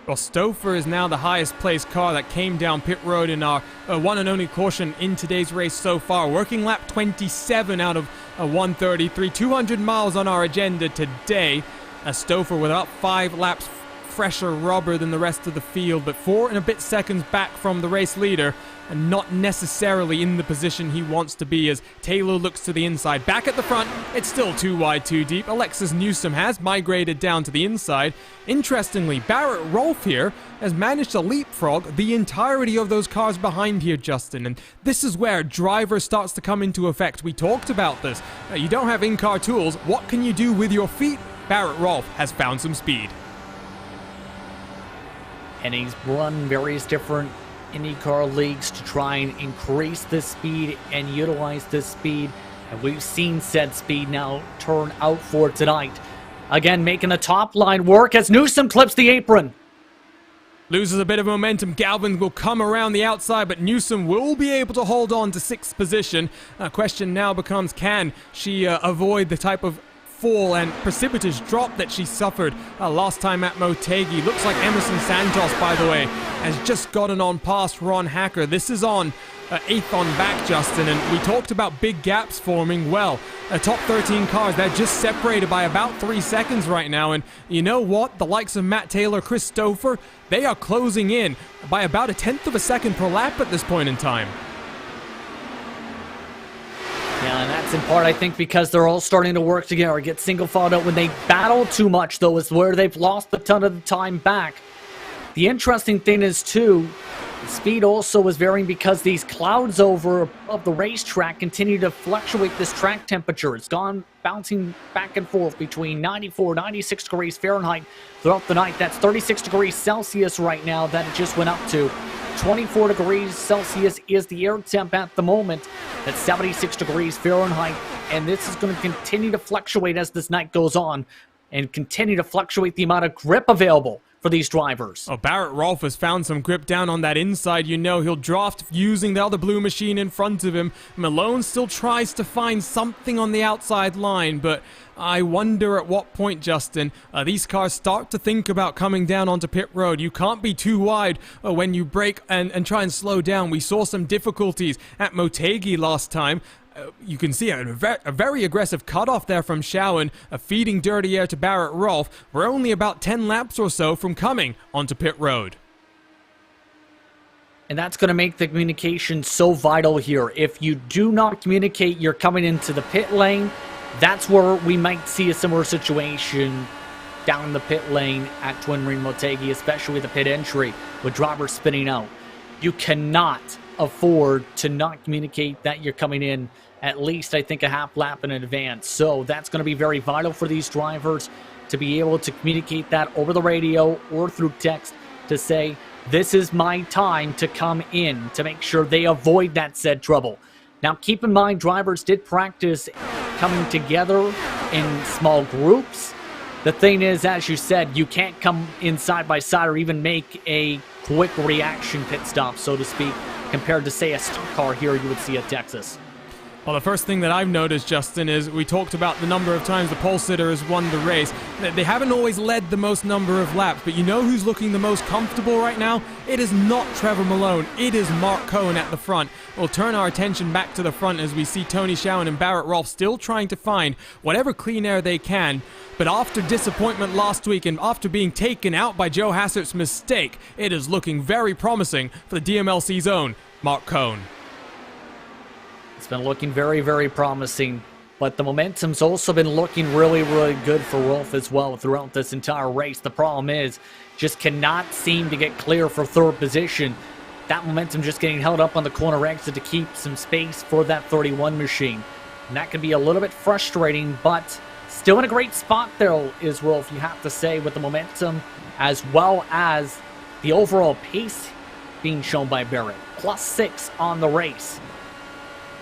Well, Stouffer is now the highest placed car that came down pit road in our one and only caution in today's race so far. Working lap 27 out of 133. 200 miles on our agenda today. Stouffer with about 5 laps fresher rubber than the rest of the field, but 4 and a bit seconds back from the race leader, and not necessarily in the position he wants to be as Taylor looks to the inside. Back at the front, it's still too wide, too deep. Alexis Newsom has migrated down to the inside. Interestingly, Barrett Rolfe here has managed to leapfrog the entirety of those cars behind here, Justin, and this is where driver starts to come into effect. We talked about this. You don't have in-car tools. What can you do with your feet? Barrett Rolfe has found some speed. And he's run various different IndyCar leagues to try and increase this speed and utilize this speed. And we've seen said speed now turn out for tonight. Again, making the top line work as Newsom clips the apron. Loses a bit of momentum. Galvin will come around the outside, but Newsom will be able to hold on to 6th position. Question now becomes, can she avoid the type of fall and precipitous drop that she suffered last time at Motegi? Looks like Emerson Santos, by the way, has just gotten on past Ron Hacker. This is on 8th on back, Justin, and we talked about big gaps forming. Well, top 13 cars, they're just separated by about 3 seconds right now, and you know what? The likes of Matt Taylor, Chris Stouffer, they are closing in by about 1/10 of a second per lap at this point in time. Yeah, and that's in part, I think, because they're all starting to work together, get single filed out. When they battle too much, though, is where they've lost a ton of the time back. The interesting thing is, too, the speed also is varying because these clouds over above the racetrack continue to fluctuate this track temperature. It's gone bouncing back and forth between 94, 96 degrees Fahrenheit throughout the night. That's 36 degrees Celsius right now that it just went up to. 24 degrees Celsius is the air temp at the moment. That's 76 degrees Fahrenheit. And this is going to continue to fluctuate as this night goes on and continue to fluctuate the amount of grip available for these drivers. Oh, Barrett Rolfe has found some grip down on that inside. You know, he'll draft using the other blue machine in front of him. Malone still tries to find something on the outside line, but I wonder at what point, Justin, these cars start to think about coming down onto pit road. You can't be too wide when you brake and try and slow down. We saw some difficulties at Motegi last time. You can see a very aggressive cutoff there from Shawan, feeding dirty air to Barrett Rolfe. We're only about 10 laps or so from coming onto pit road. And that's going to make the communication so vital here. If you do not communicate you're coming into the pit lane, that's where we might see a similar situation down the pit lane at Twin Ring Motegi, especially the pit entry with drivers spinning out. You cannot afford to not communicate that you're coming in at least, I think, a half lap in advance. So that's going to be very vital for these drivers to be able to communicate that over the radio or through text to say, this is my time to come in, to make sure they avoid that said trouble. Now, keep in mind, drivers did practice coming together in small groups. The thing is, as you said, you can't come in side by side or even make a quick reaction pit stop, so to speak, compared to, say, a stock car here you would see at Texas. Well, the first thing that I've noticed, Justin, is we talked about the number of times the pole sitter has won the race. They haven't always led the most number of laps, but you know who's looking the most comfortable right now? It is not Trevor Malone. It is Mark Cohen at the front. We'll turn our attention back to the front as we see Tony Schowen and Barrett Rolfe still trying to find whatever clean air they can. But after disappointment last week and after being taken out by Joe Hassert's mistake, it is looking very promising for the DMLC's own Mark Cohen. It's been looking very, very promising, but the momentum's also been looking really, really good for Rolfe as well throughout this entire race. The problem is, just cannot seem to get clear for third position. That momentum just getting held up on the corner exit to keep some space for that 31 machine. And that can be a little bit frustrating, but still in a great spot there is Rolfe, you have to say, with the momentum as well as the overall pace being shown by Barrett. +6 on the race.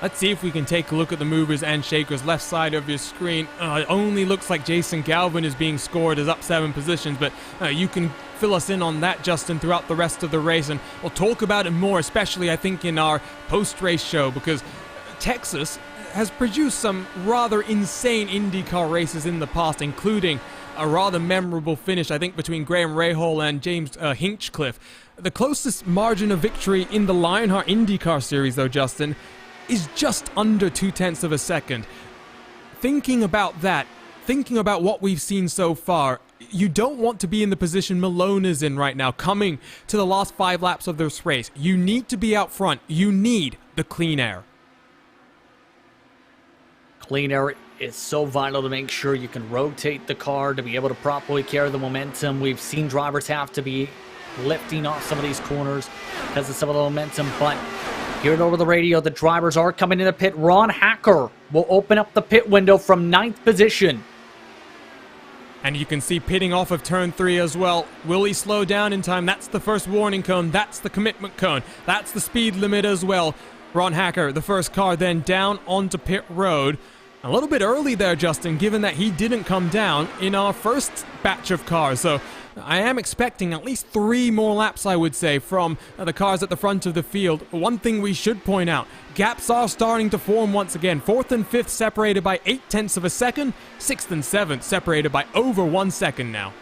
Let's see if we can take a look at the movers and shakers. Left side of your screen, it only looks like Jason Galvin is being scored as up 7 positions, but you can fill us in on that, Justin, throughout the rest of the race, and we'll talk about it more, especially I think in our post-race show, because Texas has produced some rather insane IndyCar races in the past, including a rather memorable finish, I think, between Graham Rahal and James Hinchcliffe. The closest margin of victory in the Lionheart IndyCar series, though, Justin, is just under 0.2 of a second. Thinking about that, thinking about what we've seen so far, you don't want to be in the position Malone is in right now, coming to the last 5 laps of this race. You need to be out front. You need the clean air. Clean air is so vital to make sure you can rotate the car to be able to properly carry the momentum. We've seen drivers have to be lifting off some of these corners because of some of the momentum, but hearing over the radio, the drivers are coming in the pit. Ron Hacker will open up the pit window from 9th position. And you can see pitting off of turn 3 as well. Will he slow down in time? That's the first warning cone. That's the commitment cone. That's the speed limit as well. Ron Hacker, the first car, then down onto pit road. A little bit early there, Justin, given that he didn't come down in our first batch of cars. So I am expecting at least 3 more laps, I would say, from the cars at the front of the field. One thing we should point out, gaps are starting to form once again. 4th and 5th separated by 0.8 of a second. 6th and 7th separated by over 1 second now.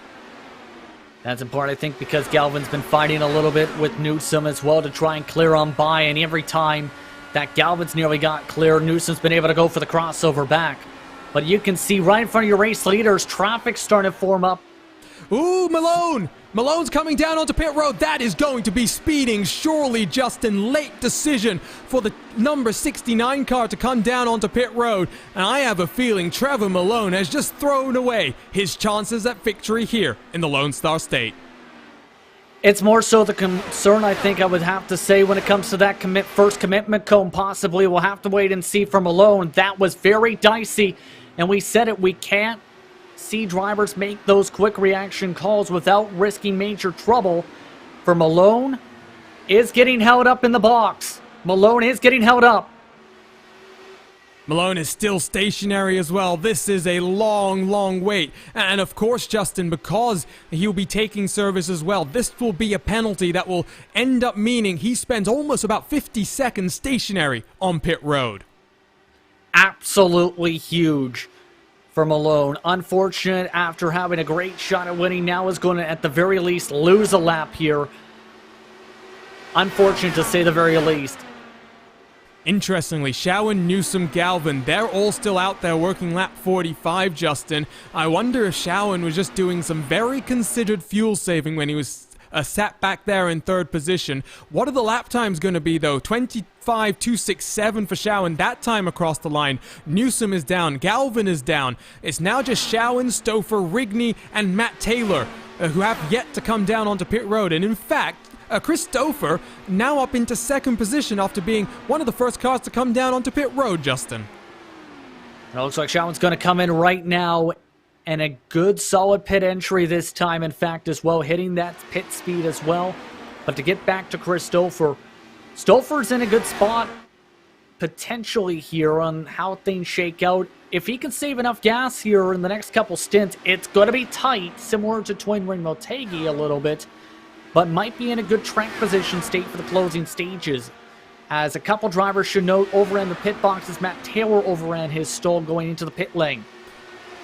That's important, I think, because Galvin's been fighting a little bit with Newsom as well to try and clear on by, and every time that Galvin's nearly got clear, Newsom's been able to go for the crossover back. But you can see right in front of your race leaders, traffic starting to form up. Ooh, Malone! Malone's coming down onto pit road. That is going to be speeding. Surely, Justin, late decision for the number 69 car to come down onto pit road. And I have a feeling Trevor Malone has just thrown away his chances at victory here in the Lone Star State. It's more so the concern, I think I would have to say, when it comes to that first commitment cone, possibly. We'll have to wait and see for Malone. That was very dicey, and we said it, we can't see drivers make those quick reaction calls without risking major trouble. For Malone is getting held up in the box. Malone is getting held up. Malone is still stationary as well. This is a long, long wait. And of course, Justin, because he'll be taking service as well, this will be a penalty that will end up meaning he spends almost about 50 seconds stationary on pit road. Absolutely huge for Malone. Unfortunate, after having a great shot at winning, now is going to, at the very least, lose a lap here. Unfortunate, to say the very least. Interestingly, Schowen, Newsom, Galvin, they're all still out there working lap 45, Justin. I wonder if Schowen was just doing some very considered fuel saving when he was sat back there in 3rd position. What are the lap times going to be, though? 25.267 for Schowen that time across the line. Newsom is down. Galvin is down. It's now just Schowen, Stouffer, Rigney, and Matt Taylor who have yet to come down onto pit road. And in fact, Chris Stouffer now up into 2nd position after being one of the first cars to come down onto pit road, Justin. It looks like Schowen's going to come in right now, and a good solid pit entry this time, in fact, as well, hitting that pit speed as well. But to get back to Chris Stouffer, Stouffer's in a good spot potentially here on how things shake out. If he can save enough gas here in the next couple stints, it's going to be tight, similar to Twin Ring Motegi a little bit, but might be in a good track position state for the closing stages. As a couple drivers should note, overran the pit boxes. Matt Taylor overran his stall going into the pit lane.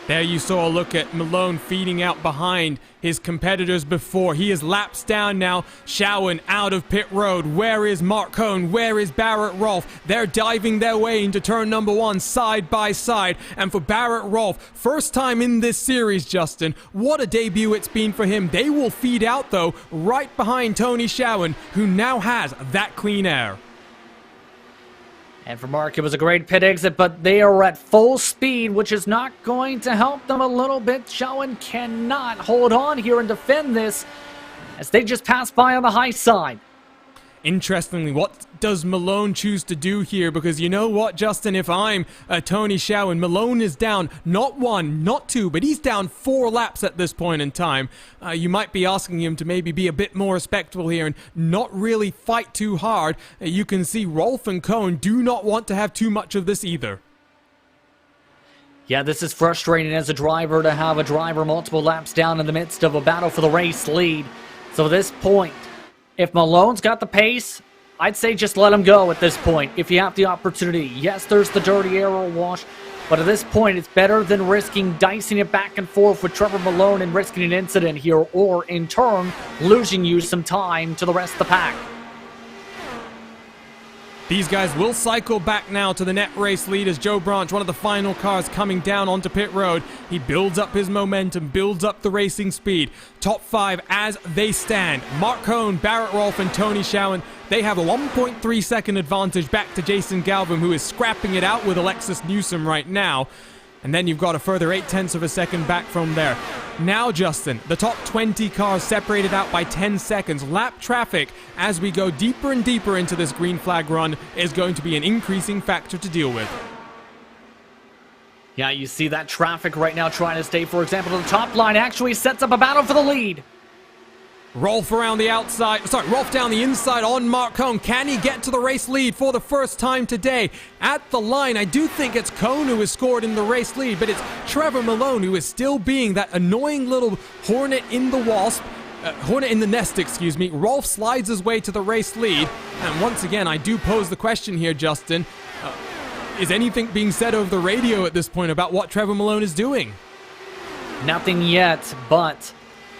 There you saw a look at Malone feeding out behind his competitors before. He is laps down now. Shawan out of pit road. Where is Mark Cohn? Where is Barrett Rolfe? They're diving their way into turn number 1 side by side. And for Barrett Rolfe, first time in this series, Justin, what a debut it's been for him. They will feed out, though, right behind Tony Shawan, who now has that clean air. And for Mark, it was a great pit exit, but they are at full speed, which is not going to help them a little bit. Shawan cannot hold on here and defend this as they just pass by on the high side. Interestingly, what does Malone choose to do here? Because you know what, Justin, if I'm Tony Shawan, Malone is down not 1, not 2, but he's down 4 laps at this point in time. You might be asking him to maybe be a bit more respectful here and not really fight too hard. You can see Rolfe and Cohn do not want to have too much of this either. Yeah, this is frustrating as a driver to have a driver multiple laps down in the midst of a battle for the race lead. So at this point, if Malone's got the pace, I'd say just let him go at this point if you have the opportunity. Yes, there's the dirty arrow wash, but at this point, it's better than risking dicing it back and forth with Trevor Malone and risking an incident here, or in turn, losing you some time to the rest of the pack. These guys will cycle back now to the net race lead as Joe Branch, one of the final cars coming down onto pit road. He builds up his momentum, builds up the racing speed. Top 5 as they stand. Mark Cohn, Barrett Rolfe, and Tony Shawan. They have a 1.3 second advantage back to Jason Galvin, who is scrapping it out with Alexis Newsom right now. And then you've got a further 0.8 of a second back from there. Now, Justin, the top 20 cars separated out by 10 seconds. Lap traffic, as we go deeper and deeper into this green flag run, is going to be an increasing factor to deal with. Yeah, you see that traffic right now trying to stay, for example, to the top line. Actually sets up a battle for the lead. Rolfe around the outside, Rolfe down the inside on Mark Cohn. Can he get to the race lead for the first time today? At the line, I do think it's Cohn who has scored in the race lead, but it's Trevor Malone who is still being that annoying little hornet in the nest, excuse me. Rolfe slides his way to the race lead, and once again, I do pose the question here, Justin. Is anything being said over the radio at this point about what Trevor Malone is doing? Nothing yet, but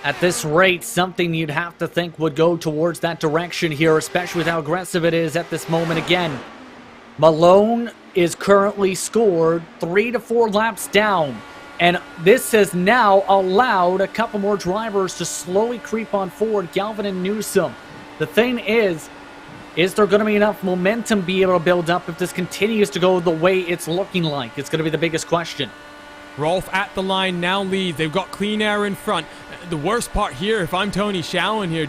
at this rate, something you'd have to think would go towards that direction here, especially with how aggressive it is at this moment again. Malone is currently scored 3 to 4 laps down, and this has now allowed a couple more drivers to slowly creep on forward, Galvin and Newsom. The thing is there going to be enough momentum to be able to build up if this continues to go the way it's looking like? It's going to be the biggest question. Rolfe at the line now leads. They've got clean air in front. The worst part here, if I'm Tony Shawan here,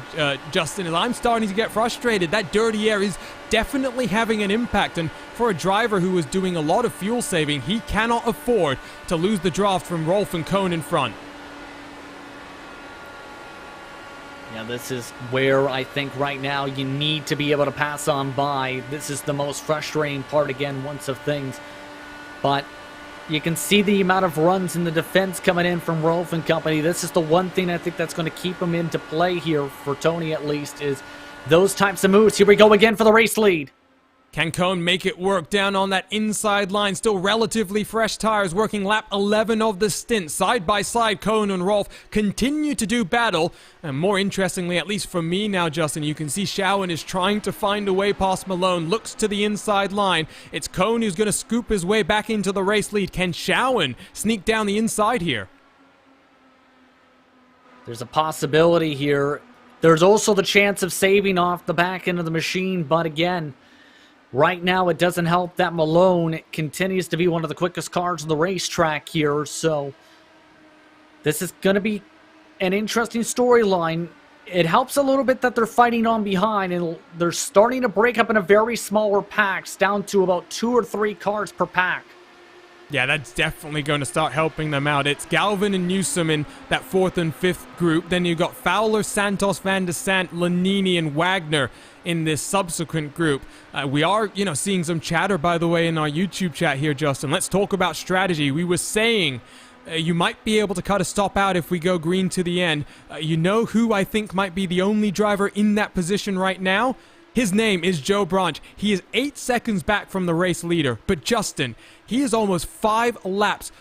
Justin, is I'm starting to get frustrated. That dirty air is definitely having an impact, and for a driver who is doing a lot of fuel saving, he cannot afford to lose the draft from Rolfe and Cohn in front. Yeah, this is where I think right now you need to be able to pass on by. This is the most frustrating part, again, once of things. But you can see the amount of runs in the defense coming in from Rolfe and company. This is the one thing I think that's going to keep him into play here, for Tony at least, is those types of moves. Here we go again for the race lead. Can Cohn make it work down on that inside line? Still relatively fresh tires, working lap 11 of the stint. Side by side, Cohn and Rolfe continue to do battle. And more interestingly, at least for me now, Justin, you can see Shawan is trying to find a way past Malone. Looks to the inside line. It's Cohn who's going to scoop his way back into the race lead. Can Shawan sneak down the inside here? There's a possibility here. There's also the chance of saving off the back end of the machine, but again, right now, it doesn't help that Malone continues to be one of the quickest cars on the racetrack here, so this is going to be an interesting storyline. It helps a little bit that they're fighting on behind, and they're starting to break up into very smaller packs, down to about 2 or 3 cars per pack. Yeah, that's definitely going to start helping them out. It's Galvin and Newsom in that 4th and 5th group. Then you've got Fowler, Santos, Van de Sant, Lanini, and Wagner in this subsequent group. We are, seeing some chatter, by the way, in our YouTube chat here, Justin. Let's talk about strategy. We were saying you might be able to cut a stop out if we go green to the end. You know who I think might be the only driver in that position right now? His name is Joe Branch. He is 8 seconds back from the race leader. But Justin, he is almost 5 laps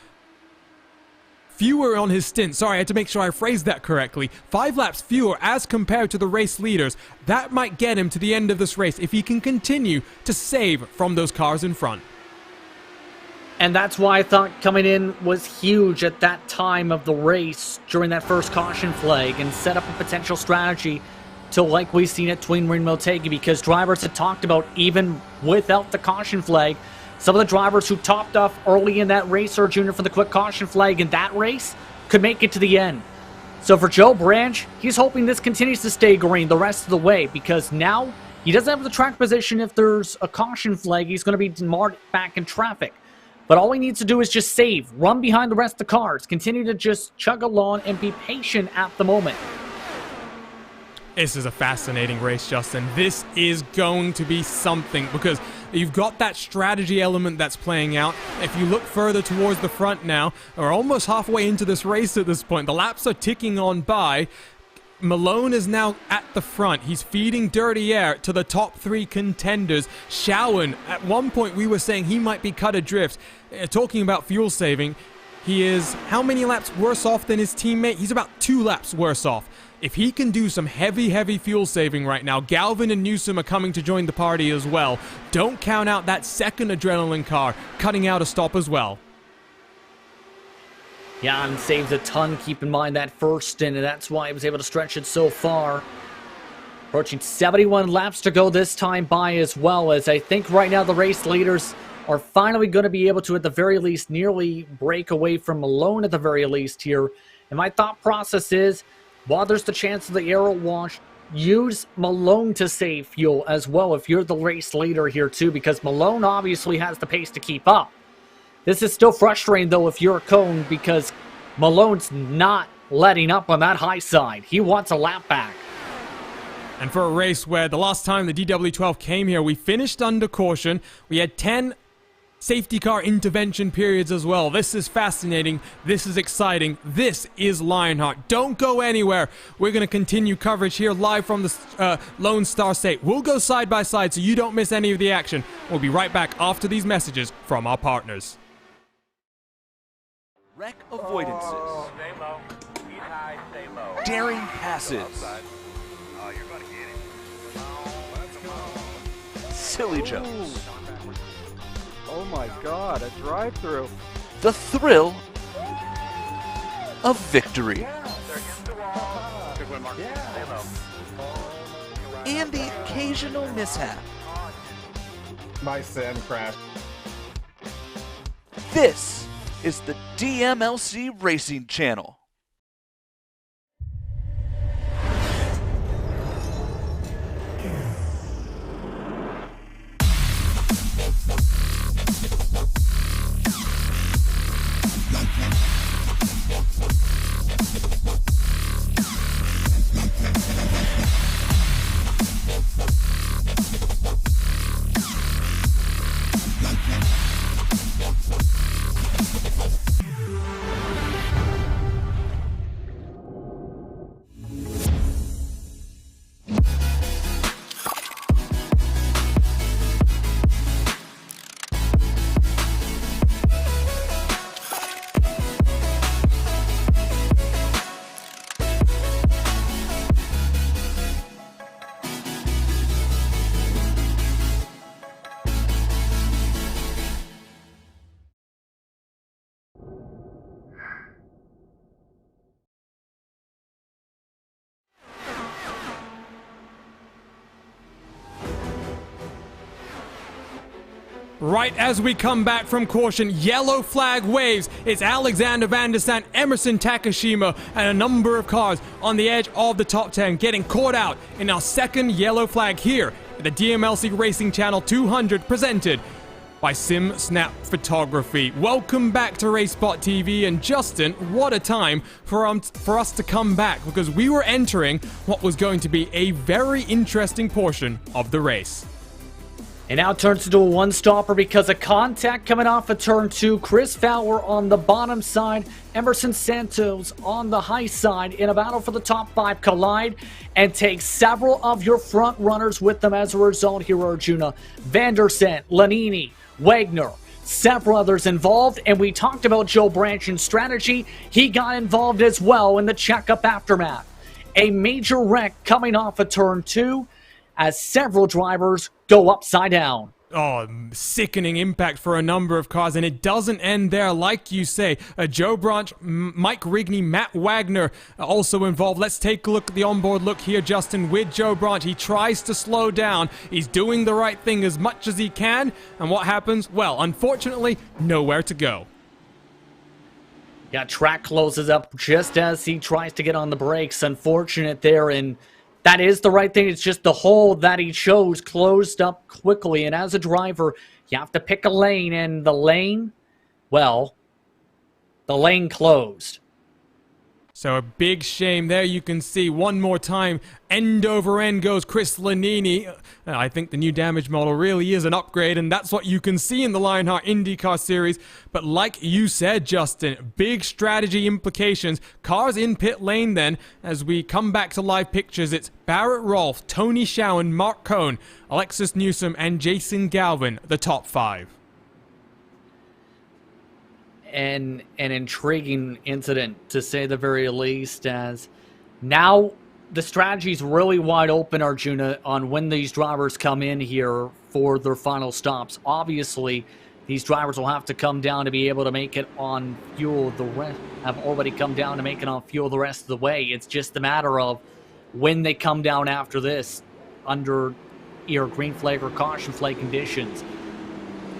fewer on his stint. Sorry, I had to make sure I phrased that correctly. 5 laps fewer as compared to the race leaders. That might get him to the end of this race if he can continue to save from those cars in front. And that's why I thought coming in was huge at that time of the race during that first caution flag and set up a potential strategy to like we've seen at Twin Ring Motegi, because drivers had talked about even without the caution flag, some of the drivers who topped off early in that race or junior for the quick caution flag in that race could make it to the end. So for Joe Branch, he's hoping this continues to stay green the rest of the way, because now he doesn't have the track position. If there's a caution flag, he's going to be marked back in traffic. But all he needs to do is just save, run behind the rest of the cars, continue to just chug along and be patient at the moment. This is a fascinating race, Justin. This is going to be something, because you've got that strategy element that's playing out. If you look further towards the front now, we're almost halfway into this race at this point. The laps are ticking on by. Malone is now at the front. He's feeding dirty air to the top 3 contenders. Shawan, at one point we were saying he might be cut adrift. Talking about fuel saving, he is how many laps worse off than his teammate? He's about 2 laps worse off. If he can do some heavy fuel saving right now, Galvin and Newsom are coming to join the party as well. Don't count out that second adrenaline car cutting out a stop as well. Yeah, and saves a ton. Keep in mind that first stint, and that's why he was able to stretch it so far. Approaching 71 laps to go this time by as well, as I think right now the race leaders are finally going to be able to, at the very least, nearly break away from Malone at the very least here. And my thought process is, while there's the chance of the aero wash, use Malone to save fuel as well if you're the race leader here too, because Malone obviously has the pace to keep up. This is still frustrating though if you're a cone, because Malone's not letting up on that high side. He wants a lap back. And for a race where the last time the DW12 came here, we finished under caution. We had 10 safety car intervention periods as well. This is fascinating. This is exciting. This is Lionheart. Don't go anywhere. We're going to continue coverage here live from the Lone Star State. We'll go side by side so you don't miss any of the action. We'll be right back after these messages from our partners. Wreck avoidances. Stay low. Eat high, stay low. Daring passes. Oh, you're going to get it. Silly jumps. Oh my god, a drive-through. The thrill of victory. They're against the wall. Good win, Mark. Stay low. And the occasional mishap. My sim crashed. This is the DMLC Racing Channel. Right as we come back from caution, yellow flag waves. It's Alexander Van der Sant, Emerson Takashima, and a number of cars on the edge of the top 10 getting caught out in our second yellow flag here at the DMLC Racing Channel 200, presented by Sim Snap Photography. Welcome back to RaceSpot TV, and Justin, what a time for us to come back, because we were entering what was going to be a very interesting portion of the race. And now it turns into a one-stopper because of contact coming off of turn 2. Chris Fowler on the bottom side, Emerson Santos on the high side in a battle for the top 5 collide and take several of your front runners with them as a result here, Arjuna. Vandersant, Lanini, Wagner, several others involved, and we talked about Joe Branchin's strategy. He got involved as well in the checkup aftermath. A major wreck coming off of turn 2 as several drivers go upside down. Oh, sickening impact for a number of cars, and it doesn't end there, like you say. Joe Branch, Mike Rigney, Matt Wagner also involved. Let's take a look at the onboard look here, Justin, with Joe Branch. He tries to slow down. He's doing the right thing as much as he can, and what happens? Well, unfortunately, nowhere to go. Yeah, track closes up just as he tries to get on the brakes. Unfortunate there, and that is the right thing. It's just the hole that he chose closed up quickly. And as a driver, you have to pick a lane. And the lane, well, the lane closed. So a big shame there. You can see one more time, end over end goes Chris Lanini. I think the new damage model really is an upgrade, and that's what you can see in the Lionheart IndyCar Series. But like you said, Justin, big strategy implications. Cars in pit lane then. As we come back to live pictures, it's Barrett Rolfe, Tony Schowen, Mark Cohn, Alexis Newsom, and Jason Galvin, the top 5. And an intriguing incident, to say the very least, as now the strategy's really wide open, Arjuna, on when these drivers come in here for their final stops. Obviously, these drivers will have to come down to be able to make it on fuel. The rest have already come down to make it on fuel the rest of the way. It's just a matter of when they come down after this under either green flag or caution flag conditions.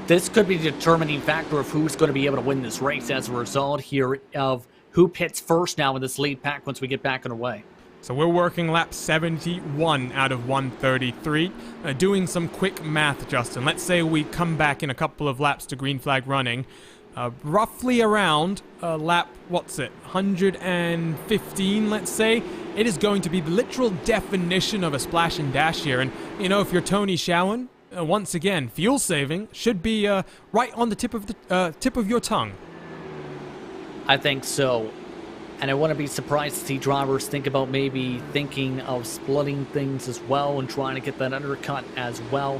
This could be the determining factor of who's going to be able to win this race as a result here of who pits first now in this lead pack once we get back underway. So we're working lap 71 out of 133. Doing some quick math, Justin. Let's say we come back in a couple of laps to green flag running. Roughly around lap, 115, let's say. It is going to be the literal definition of a splash and dash here. And, you know, if you're Tony Schowen, once again, fuel saving should be right on the tip of your tongue. I think so. And I wouldn't be surprised to see drivers think about maybe thinking of splitting things as well and trying to get that undercut as well.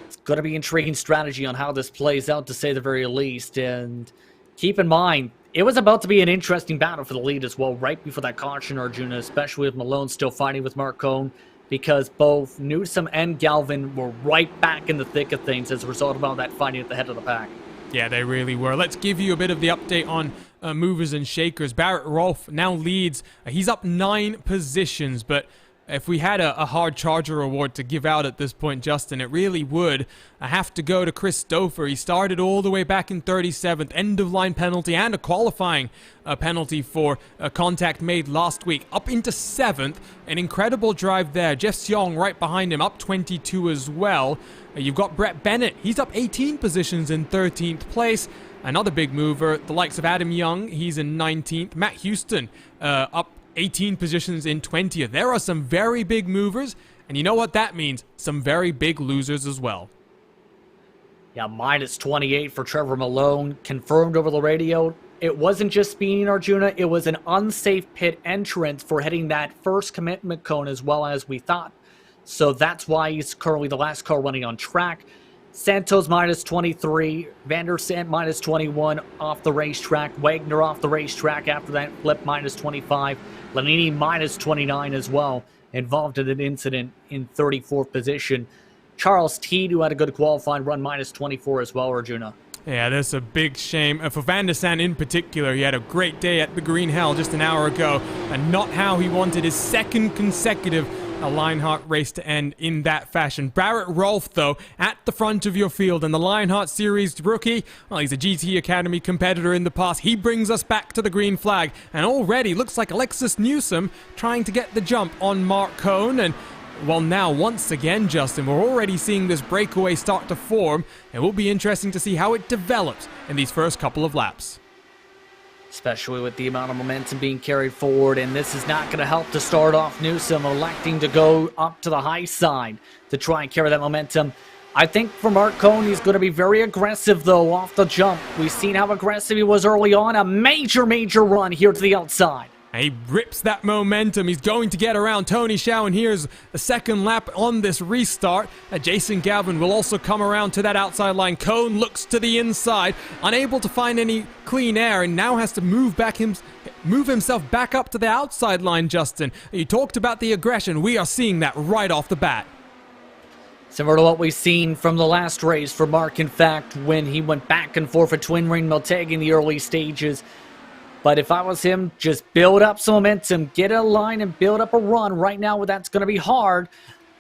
It's going to be intriguing strategy on how this plays out, to say the very least. And keep in mind, it was about to be an interesting battle for the lead as well, right before that caution, Arjuna, especially with Malone still fighting with Mark Cohn, because both Newsom and Galvin were right back in the thick of things as a result of all that fighting at the head of the pack. Yeah, they really were. Let's give you a bit of the update on movers and shakers. Barrett Rolfe now leads. He's up 9 positions, but if we had a hard charger award to give out at this point, Justin, it really would have to go to Chris Stouffer. He started all the way back in 37th, end-of-line penalty and a qualifying penalty for a contact made last week, up into 7th. An incredible drive there. Jeff Seong right behind him, up 22 as well. You've got Brett Bennett. He's up 18 positions in 13th place. Another big mover, the likes of Adam Young, he's in 19th. Matt Houston up 18 positions in 20th. There are some very big movers, and you know what that means? Some very big losers as well. Yeah, minus 28 for Trevor Malone, confirmed over the radio. It wasn't just speeding, Arjuna, it was an unsafe pit entrance for hitting that first commitment cone as well as we thought. So that's why he's currently the last car running on track. Santos minus 23, Vandersant minus 21 off the racetrack, Wagner off the racetrack after that flip minus 25, Lanini minus 29 as well, involved in an incident in 34th position. Charles Teed, who had a good qualifying run, minus 24 as well, Arjuna. Yeah, that's a big shame. For Vandersant in particular, he had a great day at the Green Hell just an hour ago, and not how he wanted his second consecutive Lionheart race to end in that fashion. Barrett Rolfe, though, at the front of your field, and the Lionheart Series rookie, well, he's a GT Academy competitor in the past. He brings us back to the green flag, and already looks like Alexis Newsom trying to get the jump on Mark Cohn, and well, now, once again, Justin, we're already seeing this breakaway start to form. It will be interesting to see how it develops in these first couple of laps. especially with the amount of momentum being carried forward, and this is not going to help to start off Newsom, electing to go up to the high side to try and carry that momentum. I think for Mark Cohn, he's going to be very aggressive, though, off the jump. We've seen how aggressive he was early on. A major run here to the outside. He rips that momentum. He's going to get around Tony Hsiao, and here's the second lap on this restart. Jason Galvin will also come around to that outside line. Cohn looks to the inside, unable to find any clean air, and now has to move himself back up to the outside line, Justin. You talked about the aggression. We are seeing that right off the bat. Similar to what we've seen from the last race for Mark, in fact, when he went back and forth for Twin Ring Miltegi in the early stages. But if I was him, just build up some momentum, get a line and build up a run. Right now, that's going to be hard.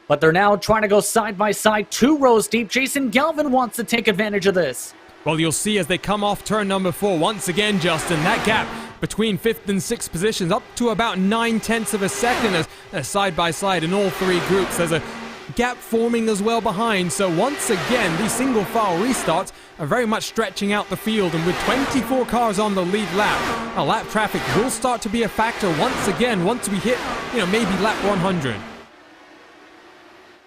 But they're now trying to go side by side, 2 rows deep. Jason Galvin wants to take advantage of this. Well, you'll see as they come off turn number 4, once again, Justin, that gap between 5th and 6th positions up to about 9/10 of a second as side by side in all 3 groups. There's a gap forming as well behind, so once again these single file restarts are very much stretching out the field, and with 24 cars on the lead lap, lap traffic will start to be a factor once again once we hit maybe lap 100.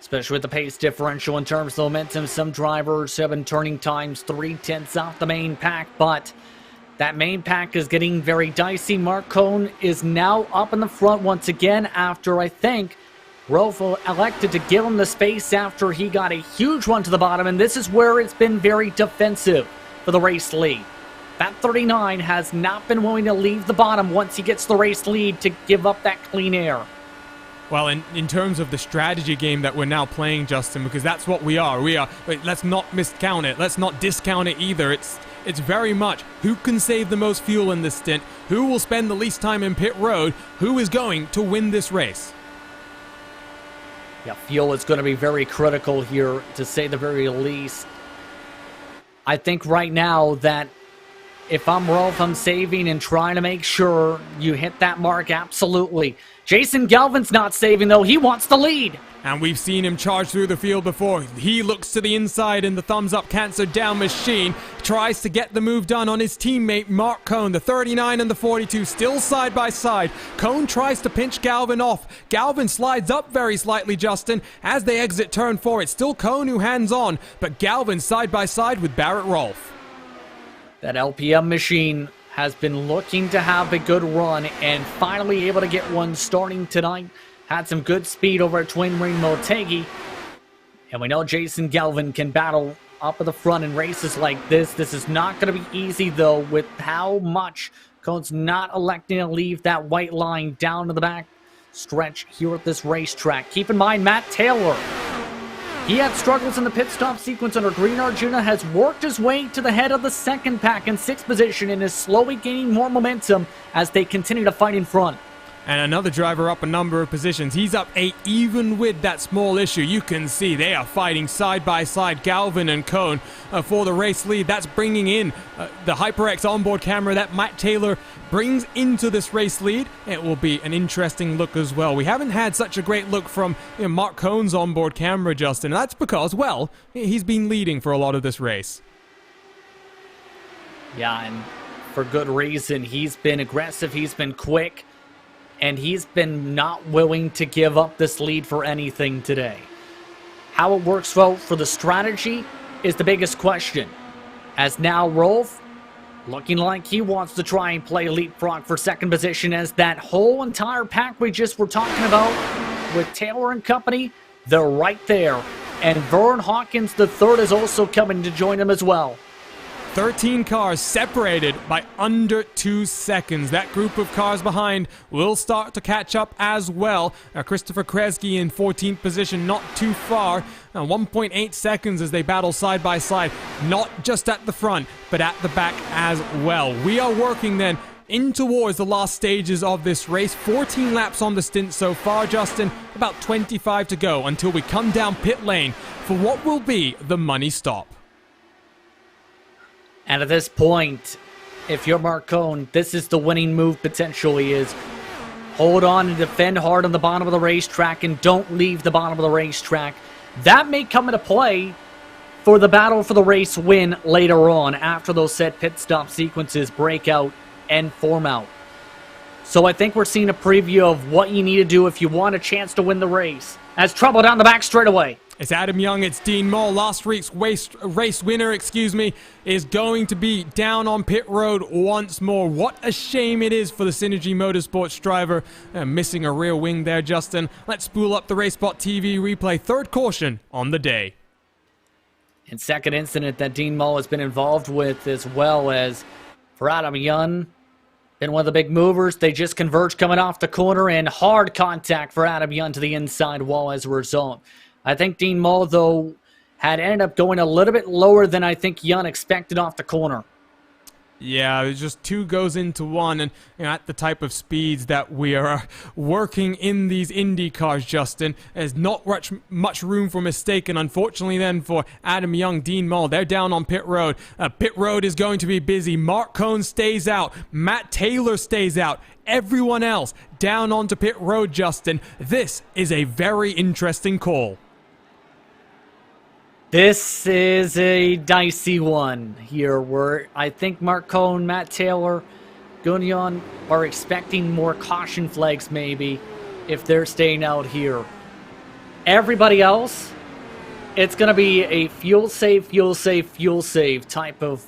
Especially with the pace differential in terms of momentum. Some drivers have been turning times 3/10 off the main pack, but that main pack is getting very dicey. Mark Cohn is now up in the front once again after, I think, Rolfo elected to give him the space after he got a huge run to the bottom, and this is where it's been very defensive for the race lead. That 39 has not been willing to leave the bottom once he gets the race lead to give up that clean air. Well, in terms of the strategy game that we're now playing, Justin, because that's what we are. Let's not miscount it. Let's not discount it either. It's very much who can save the most fuel in this stint, who will spend the least time in pit road, who is going to win this race. Yeah, fuel is going to be very critical here, to say the very least. I think right now that if I'm Rolf, I'm saving and trying to make sure you hit that mark, absolutely. Jason Galvin's not saving, though. He wants the lead. And we've seen him charge through the field before. He looks to the inside in the thumbs-up cancer down machine. Tries to get the move done on his teammate Mark Cohn. The 39 and the 42 still side by side. Cohn tries to pinch Galvin off. Galvin slides up very slightly, Justin. As they exit turn 4, it's still Cohn who hands on, but Galvin side by side with Barrett Rolfe. That LPM machine has been looking to have a good run and finally able to get one starting tonight. Had some good speed over at Twin Ring Miltegi. And we know Jason Galvin can battle up at the front in races like this. This is not going to be easy, though, with how much Cohn's not electing to leave that white line down to the back stretch here at this racetrack. Keep in mind, Matt Taylor, he had struggles in the pit stop sequence under Green Arjuna, has worked his way to the head of the second pack in 6th position and is slowly gaining more momentum as they continue to fight in front. And another driver up a number of positions. He's up 8 even with that small issue. You can see they are fighting side by side, Galvin and Cohn, for the race lead. That's bringing in the HyperX onboard camera that Matt Taylor brings into this race lead. It will be an interesting look as well. We haven't had such a great look from Mark Cohn's onboard camera, Justin. That's because, well, he's been leading for a lot of this race. Yeah, and for good reason. He's been aggressive, he's been quick, and he's been not willing to give up this lead for anything today. How it works out for the strategy is the biggest question. As now Rolf, looking like he wants to try and play leapfrog for second position, as that whole entire pack we just were talking about with Taylor and company, they're right there. And Vern Hawkins III is also coming to join them as well. 13 cars separated by under 2 seconds. That group of cars behind will start to catch up as well. Christopher Kresge in 14th position, not too far. 1.8 seconds as they battle side by side, not just at the front, but at the back as well. We are working then in towards the last stages of this race. 14 laps on the stint so far, Justin. About 25 to go until we come down pit lane for what will be the money stop. And at this point, if you're Mark Cohn, this is the winning move potentially, is hold on and defend hard on the bottom of the racetrack and don't leave the bottom of the racetrack. That may come into play for the battle for the race win later on after those set pit stop sequences break out end form out. So I think we're seeing a preview of what you need to do if you want a chance to win the race. As trouble down the back straightaway. It's Adam Young, it's Dean Moll. Last week's race winner, is going to be down on pit road once more. What a shame it is for the Synergy Motorsports driver. Missing a rear wing there, Justin. Let's spool up the RaceBot TV replay. Third caution on the day. And second incident that Dean Moll has been involved with, as well as for Adam Young. Been one of the big movers. They just converged coming off the corner, and hard contact for Adam Young to the inside wall as a result. I think Dean Moll, though, had ended up going a little bit lower than I think Young expected off the corner. Yeah, it just two goes into one, and at the type of speeds that we are working in these Indy cars, Justin, there's not much room for mistake, and unfortunately then for Adam Young, Dean Moll, they're down on pit road. Pit road is going to be busy. Mark Cohn stays out. Matt Taylor stays out. Everyone else down onto pit road, Justin. This is a very interesting call. This is a dicey one here, where I think Mark Cohn, Matt Taylor, Gunyon are expecting more caution flags maybe if they're staying out here. Everybody else, it's going to be a fuel save type of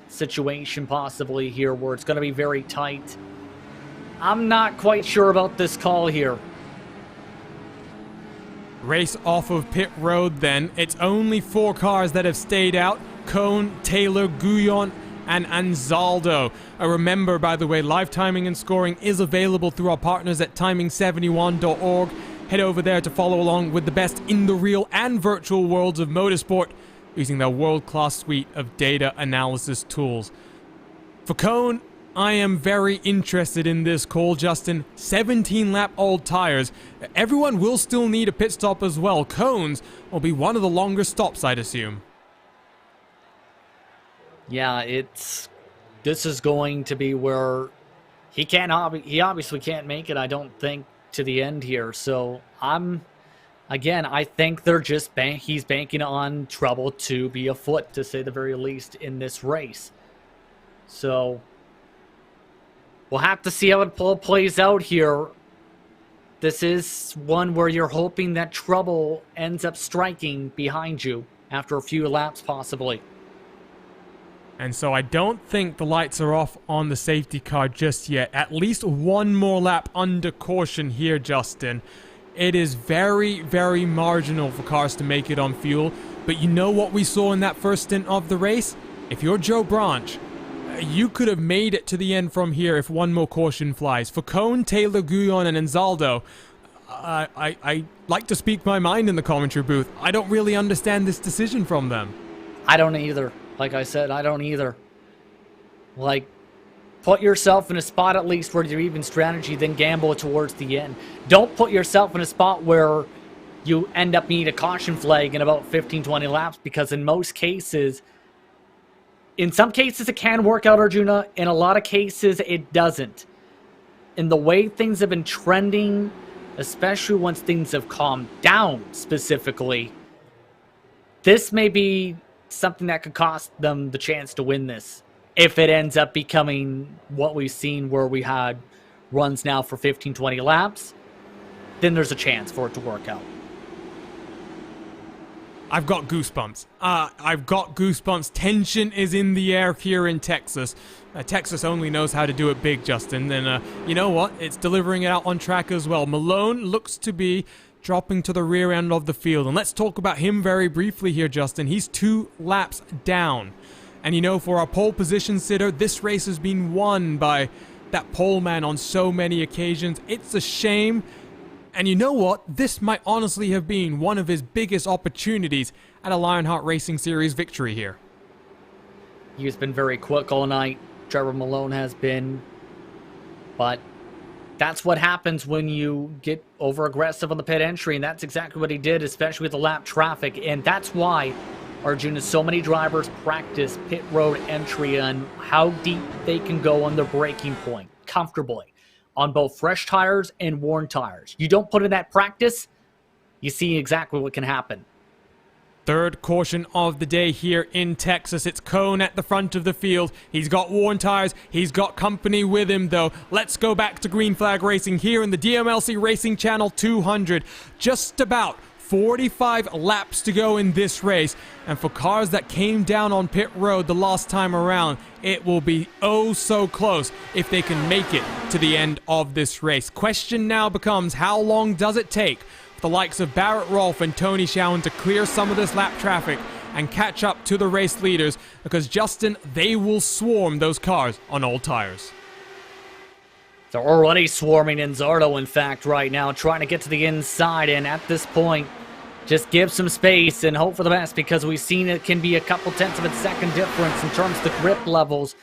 situation possibly here, where it's going to be very tight. I'm not quite sure about this call here. Race off of pit road then. It's only 4 cars that have stayed out. Cohn, Taylor, Guyon, and Anzaldo. Remember, by the way, live timing and scoring is available through our partners at timing71.org. Head over there to follow along with the best in the real and virtual worlds of motorsport using their world-class suite of data analysis tools. For Cohn, I am very interested in this call, Justin. 17-lap old tires. Everyone will still need a pit stop as well. Cohn's will be one of the longer stops, I'd assume. Yeah, this is going to be where he obviously can't make it, I don't think, to the end here. So I think they're just he's banking on trouble to be afoot, to say the very least, in this race. So we'll have to see how it plays out here. This is one where you're hoping that trouble ends up striking behind you after a few laps, possibly. And so I don't think the lights are off on the safety car just yet. At least one more lap under caution here, Justin. It is very, very marginal for cars to make it on fuel. But you know what we saw in that first stint of the race? If you're Joe Branch, you could have made it to the end from here if one more caution flies. For Cohn, Taylor, Guyon, and Anzaldo, I like to speak my mind in the commentary booth. I don't really understand this decision from them. I don't either. Like I said, I don't either. Like, put yourself in a spot at least where you're even strategy, then gamble towards the end. Don't put yourself in a spot where you end up needing a caution flag in about 15-20 laps, because in most cases, in some cases it can work out, Arjuna. In a lot of cases it doesn't. In the way things have been trending, especially once things have calmed down specifically, this may be something that could cost them the chance to win this. If it ends up becoming what we've seen, where we had runs now for 15-20 laps, then there's a chance for it to work out. I've got goosebumps. I've got goosebumps. Tension is in the air here in Texas. Texas only knows how to do it big, Justin. And you know what? It's delivering it out on track as well. Malone looks to be dropping to the rear end of the field. And let's talk about him very briefly here, Justin. He's 2 laps down. And you know, for our pole position sitter, this race has been won by that pole man on so many occasions. It's a shame. And you know what? This might honestly have been one of his biggest opportunities at a Lionheart Racing Series victory here. He's been very quick all night. Trevor Malone has been. But that's what happens when you get over-aggressive on the pit entry, and that's exactly what he did, especially with the lap traffic. And that's why, Arjuna, so many drivers practice pit road entry on how deep they can go on their braking point, comfortably, on both fresh tires and worn tires. You don't put in that practice, you see exactly what can happen. third caution of the day here in Texas. It's Cone at the front of the field. He's got worn tires. He's got company with him, though. Let's go back to green flag racing here in the DMLC Racing Channel 200. Just about 45 laps to go in this race, and for cars that came down on pit road the last time around, it will be oh so close if they can make it to the end of this race. Question now becomes, how long does it take for the likes of Barrett Rolfe and Tony Schowen to clear some of this lap traffic and catch up to the race leaders? Because Justin, they will swarm those cars on old tires. They're already swarming in Zardo, in fact, right now, trying to get to the inside, and at this point, just give some space and hope for the best, because we've seen it can be a couple tenths of a second difference in terms of the grip levels,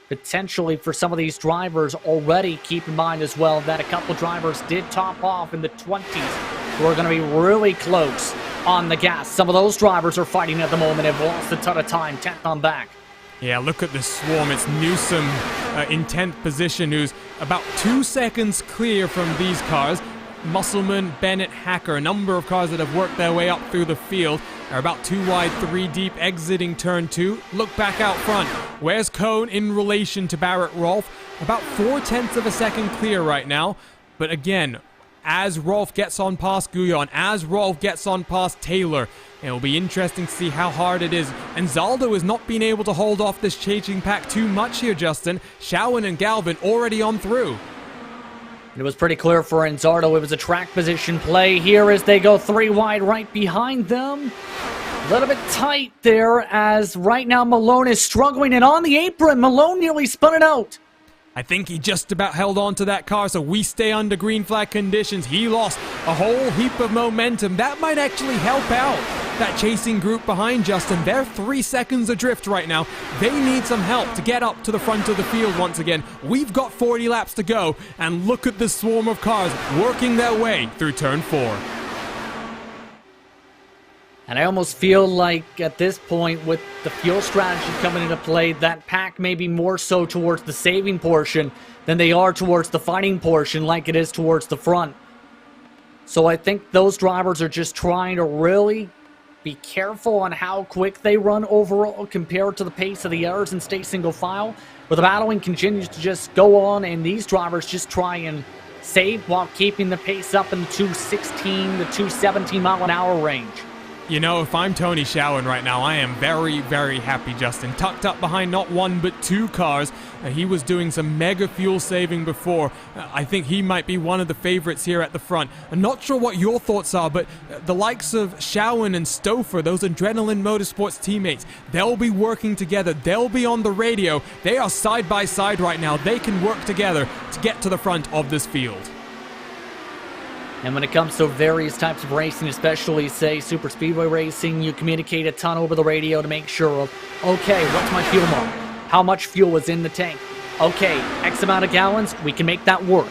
potentially for some of these drivers already. Keep in mind as well that a couple drivers did top off in the 20s who are going to be really close on the gas. Some of those drivers are fighting at the moment and have lost a ton of time, 10th on back. Yeah, look at this swarm. It's Newsom in 10th position, who's about 2 seconds clear from these cars. Musselman, Bennett, Hacker, a number of cars that have worked their way up through the field, are about 2 wide, 3 deep, exiting turn 2. Look back out front. Where's Cone in relation to Barrett Rolfe? About 4/10 of a second clear right now. But again, as Rolfe gets on past Guyon, as Rolfe gets on past Taylor, it will be interesting to see how hard it is. And Zaldo has not been able to hold off this chasing pack too much here, Justin. Schowen and Galvin already on through. It was pretty clear for Enzardo. It was a track position play here as they go 3 wide right behind them. A little bit tight there, as right now Malone is struggling, and on the apron, Malone nearly spun it out. I think he just about held on to that car, so we stay under green flag conditions. He lost a whole heap of momentum. That might actually help out that chasing group behind Justin. They're 3 seconds adrift right now. They need some help to get up to the front of the field once again. We've got 40 laps to go, and look at this swarm of cars working their way through turn 4. And I almost feel like at this point, with the fuel strategy coming into play, that pack may be more so towards the saving portion than they are towards the fighting portion, like it is towards the front. So I think those drivers are just trying to really be careful on how quick they run overall compared to the pace of the others and stay single file. But the battling continues to just go on, and these drivers just try and save while keeping the pace up in the 216 to 217 mile an hour range. You know, if I'm Tony Schowen right now, I am very, very happy, Justin. Tucked up behind not 1 but 2 cars. He was doing some mega fuel saving before. I think he might be one of the favorites here at the front. I'm not sure what your thoughts are, but the likes of Schowen and Stouffer, those Adrenaline Motorsports teammates, they'll be working together. They'll be on the radio. They are side by side right now. They can work together to get to the front of this field. And when it comes to various types of racing, especially, say, super speedway racing, you communicate a ton over the radio to make sure of, okay, what's my fuel mark? How much fuel is in the tank? Okay, X amount of gallons, we can make that work.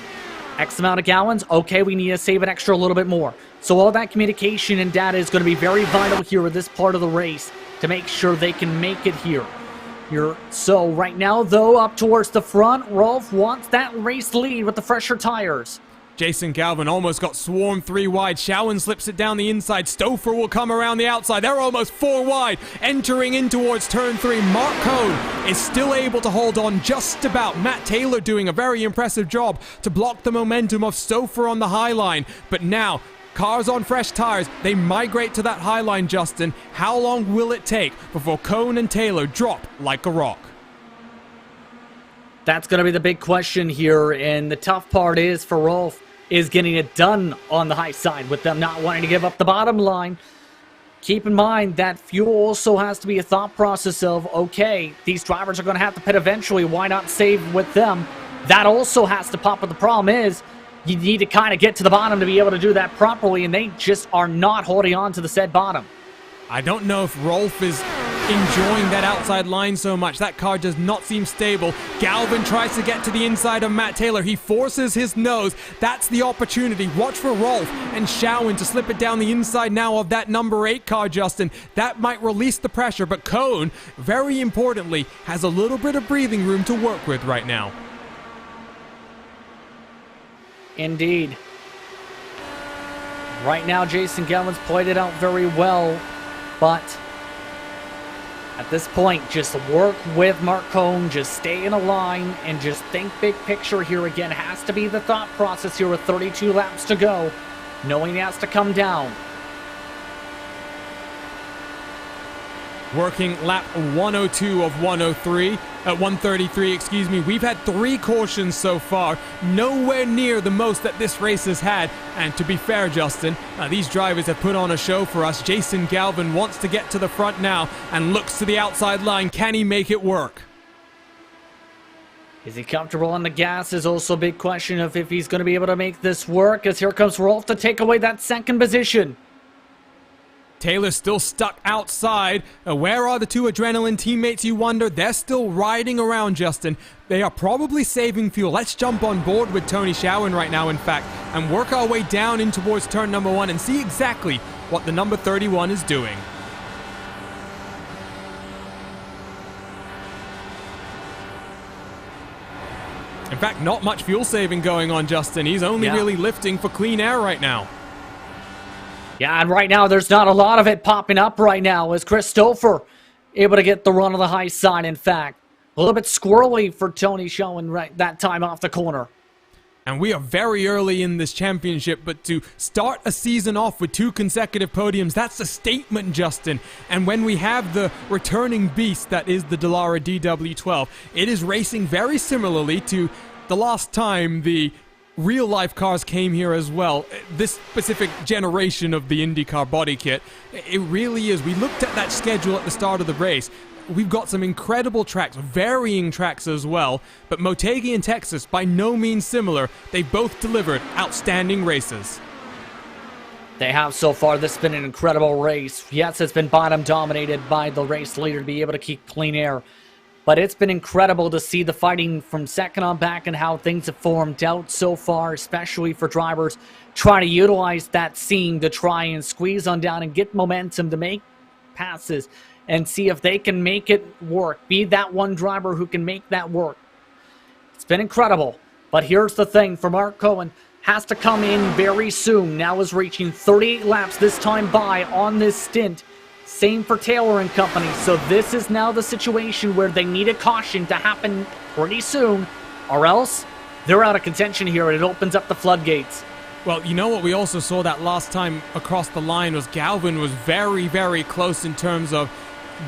X amount of gallons, okay, we need to save an extra little bit more. So all that communication and data is going to be very vital here at this part of the race to make sure they can make it here. So right now, though, up towards the front, Rolfe wants that race lead with the fresher tires. Jason Galvin almost got swarmed 3 wide. Schowen slips it down the inside. Stouffer will come around the outside. They're almost 4 wide. Entering in towards turn 3. Mark Cone is still able to hold on just about. Matt Taylor doing a very impressive job to block the momentum of Stouffer on the high line. But now, cars on fresh tires, they migrate to that high line, Justin. How long will it take before Cone and Taylor drop like a rock? That's going to be the big question here, and the tough part is for Rolfe is getting it done on the high side with them not wanting to give up the bottom line. Keep in mind that fuel also has to be a thought process of, okay, these drivers are going to have to pit eventually, why not save with them? That also has to pop, but the problem is you need to kind of get to the bottom to be able to do that properly, and they just are not holding on to the said bottom. I don't know if Rolfe is enjoying that outside line so much. That car does not seem stable. Galvin tries to get to the inside of Matt Taylor. He forces his nose. That's the opportunity. Watch for Rolfe and Schowen to slip it down the inside now of that number 8 car, Justin. That might release the pressure, but Cone, very importantly, has a little bit of breathing room to work with right now. Indeed. Right now, Jason Galvin's played it out very well. But at this point, just work with Mark Cohn, just stay in a line, and just think big picture here again. Has to be the thought process here with 32 laps to go, knowing he has to come down. Working lap 102 of 133, excuse me. We've had 3 cautions so far, nowhere near the most that this race has had. And to be fair, Justin, these drivers have put on a show for us. Jason Galvin wants to get to the front now and looks to the outside line. Can he make it work? Is he comfortable on the gas is also a big question of if he's going to be able to make this work, as here comes Rolf to take away that second position. Taylor's still stuck outside. Where are the 2 Adrenaline teammates, you wonder? They're still riding around, Justin. They are probably saving fuel. Let's jump on board with Tony Showen right now, in fact, and work our way down in towards turn number 1 and see exactly what the number 31 is doing. In fact, not much fuel saving going on, Justin. He's only really lifting for clean air right now. Yeah, and right now there's not a lot of it popping up right now as Christopher able to get the run on the high side, in fact. A little bit squirrely for Tony Showen right that time off the corner. And we are very early in this championship, but to start a season off with 2 consecutive podiums, that's a statement, Justin. And when we have the returning beast that is the Dallara DW12, it is racing very similarly to the last time the real-life cars came here as well. This specific generation of the IndyCar body kit, it really is. We looked at that schedule at the start of the race. We've got some incredible tracks, varying tracks as well, but Motegi and Texas, by no means similar. They both delivered outstanding races. They have so far. This has been an incredible race. Yes, it's been bottom dominated by the race leader to be able to keep clean air. But it's been incredible to see the fighting from second on back and how things have formed out so far, especially for drivers trying to utilize that seam to try and squeeze on down and get momentum to make passes and see if they can make it work. Be that one driver who can make that work. It's been incredible. But here's the thing for Mark Cohen. Has to come in very soon. Now is reaching 38 laps this time by on this stint. Same for Taylor and company. So this is now the situation where they need a caution to happen pretty soon, or else they're out of contention here and it opens up the floodgates. Well, you know what we also saw that last time across the line was Galvin was very, very close in terms of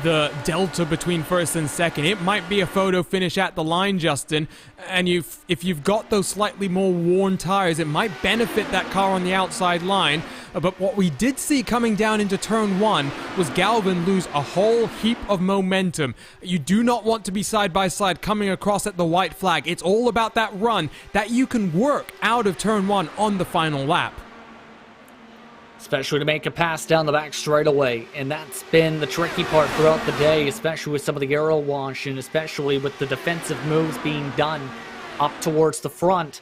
the delta between first and second. It might be a photo finish at the line, Justin, and if you've got those slightly more worn tires, it might benefit that car on the outside line. But what we did see coming down into turn 1 was Galvin lose a whole heap of momentum. You do not want to be side by side coming across at the white flag. It's all about that run that you can work out of turn 1 on the final lap. Especially to make a pass down the back straightaway. And that's been the tricky part throughout the day, especially with some of the aero wash and especially with the defensive moves being done up towards the front.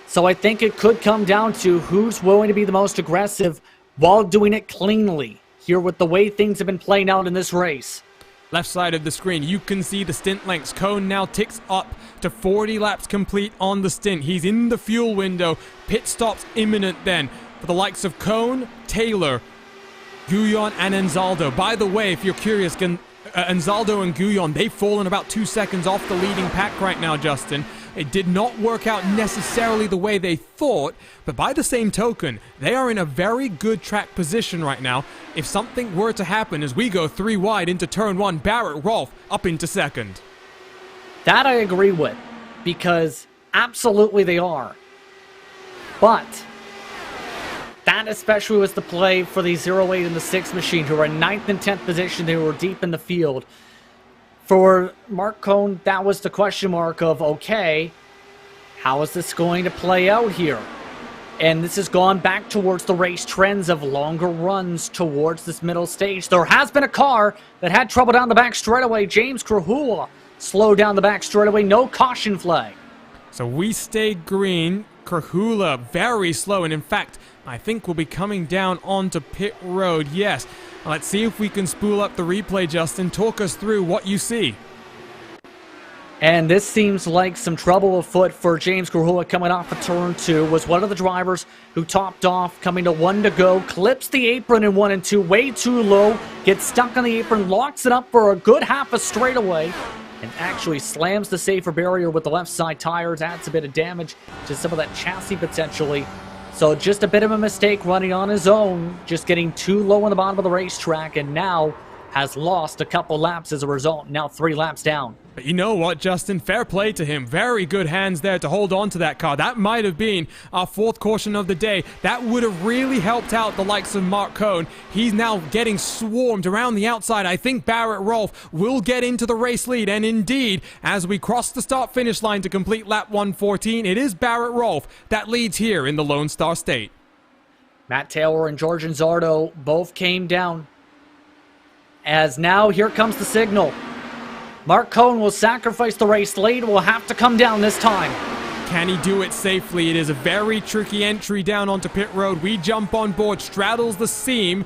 So I think it could come down to who's willing to be the most aggressive while doing it cleanly here with the way things have been playing out in this race. Left side of the screen, you can see the stint lengths. Cohn now ticks up to 40 laps complete on the stint. He's in the fuel window. Pit stops imminent then. For the likes of Cohn, Taylor, Guyon, and Anzaldo. By the way, if you're curious, Anzaldo and Guyon, they've fallen about 2 seconds off the leading pack right now, Justin. It did not work out necessarily the way they thought, but by the same token, they are in a very good track position right now. If something were to happen as we go 3 wide into turn 1, Barrett, Rolf up into second. That I agree with, because absolutely they are. But that especially was the play for the 08 and the 6 machine, who were in 9th and 10th position. They were deep in the field. For Mark Cohn, that was the question mark of, okay, how is this going to play out here? And this has gone back towards the race trends of longer runs towards this middle stage. There has been a car that had trouble down the back straightaway. James Krahula slowed down the back straightaway. No caution flag. So we stayed green. Krahula very slow, and in fact, I think we'll be coming down onto pit road. Yes. Let's see if we can spool up the replay, Justin. Talk us through what you see. And this seems like some trouble afoot for James Grahua coming off of turn 2. Was one of the drivers who topped off, coming to 1 to go, clips the apron in 1 and 2, way too low, gets stuck on the apron, locks it up for a good half a straightaway, and actually slams the safer barrier with the left side tires, adds a bit of damage to some of that chassis potentially. So just a bit of a mistake running on his own, just getting too low on the bottom of the racetrack, and now has lost a couple laps as a result, now 3 laps down. But you know what, Justin? Fair play to him. Very good hands there to hold on to that car. That might have been our 4th caution of the day. That would have really helped out the likes of Mark Cohn. He's now getting swarmed around the outside. I think Barrett Rolfe will get into the race lead. And indeed, as we cross the start-finish line to complete lap 114, it is Barrett Rolfe that leads here in the Lone Star State. Matt Taylor and George Anzardo both came down. As now, here comes the signal. Mark Cohn will sacrifice the race lead, will have to come down this time. Can he do it safely? It is a very tricky entry down onto pit road. We jump on board, straddles the seam,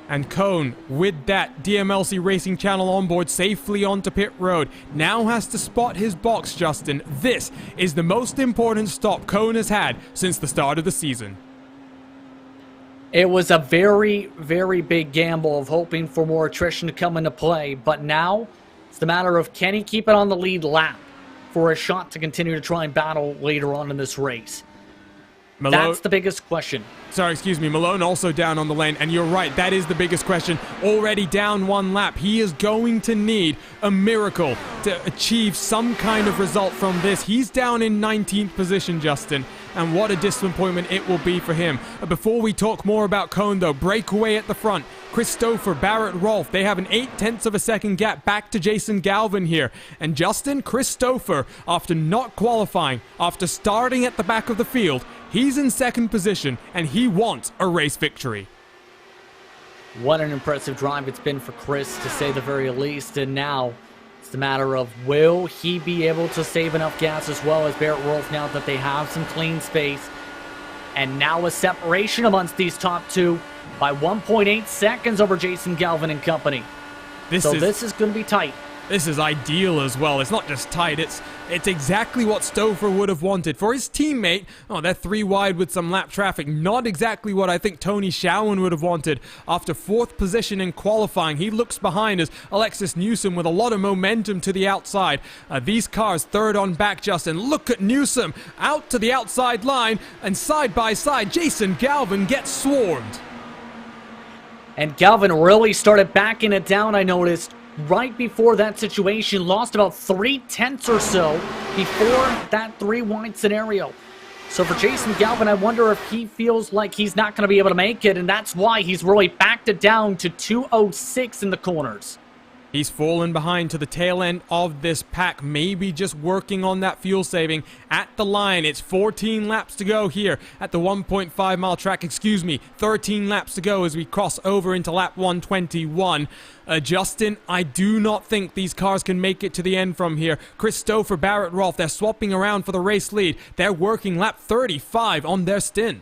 and Cohn, with that DMLC Racing Channel on board, safely onto pit road. Now has to spot his box, Justin. This is the most important stop Cohn has had since the start of the season. It was a very, very big gamble of hoping for more attrition to come into play, but now it's the matter of can he keep it on the lead lap for a shot to continue to try and battle later on in this race. That's the biggest question. Sorry, excuse me. Malone also down on the lane, and you're right, that is the biggest question. Already down 1 lap. He is going to need a miracle to achieve some kind of result from this. He's down in 19th position, Justin, and what a disappointment it will be for him. Before we talk more about Cohn, though, breakaway at the front. Christopher, Barrett Rolfe, they have an 0.8 of a second gap back to Jason Galvin here. And Justin, Christopher, after not qualifying, after starting at the back of the field, he's in 2nd position, and he wants a race victory. What an impressive drive it's been for Chris, to say the very least. And now it's the matter of will he be able to save enough gas as well as Barrett Rolfe now that they have some clean space. And now a separation amongst these top 2 by 1.8 seconds over Jason Galvin and company. This is going to be tight. This is ideal as well. It's not just tight, it's exactly what Stouffer would have wanted. For his teammate, they're 3 wide with some lap traffic. Not exactly what I think Tony Schowen would have wanted. After 4th position in qualifying, he looks behind as Alexis Newsom with a lot of momentum to the outside. These cars 3rd on back, Justin. Look at Newsom out to the outside line, and side by side, Jason Galvin gets swarmed. And Galvin really started backing it down, I noticed. Right before that situation, lost about 0.3 or so before that 3-wide scenario. So for Jason Galvin, I wonder if he feels like he's not going to be able to make it, and that's why he's really backed it down to 2:06 in the corners. He's fallen behind to the tail end of this pack, maybe just working on that fuel saving at the line. It's 14 laps to go here at the 1.5 mile track, 13 laps to go as we cross over into lap 121. Justin, I do not think these cars can make it to the end from here. Christopher, Barrett Rolfe, they're swapping around for the race lead. They're working lap 35 on their stint.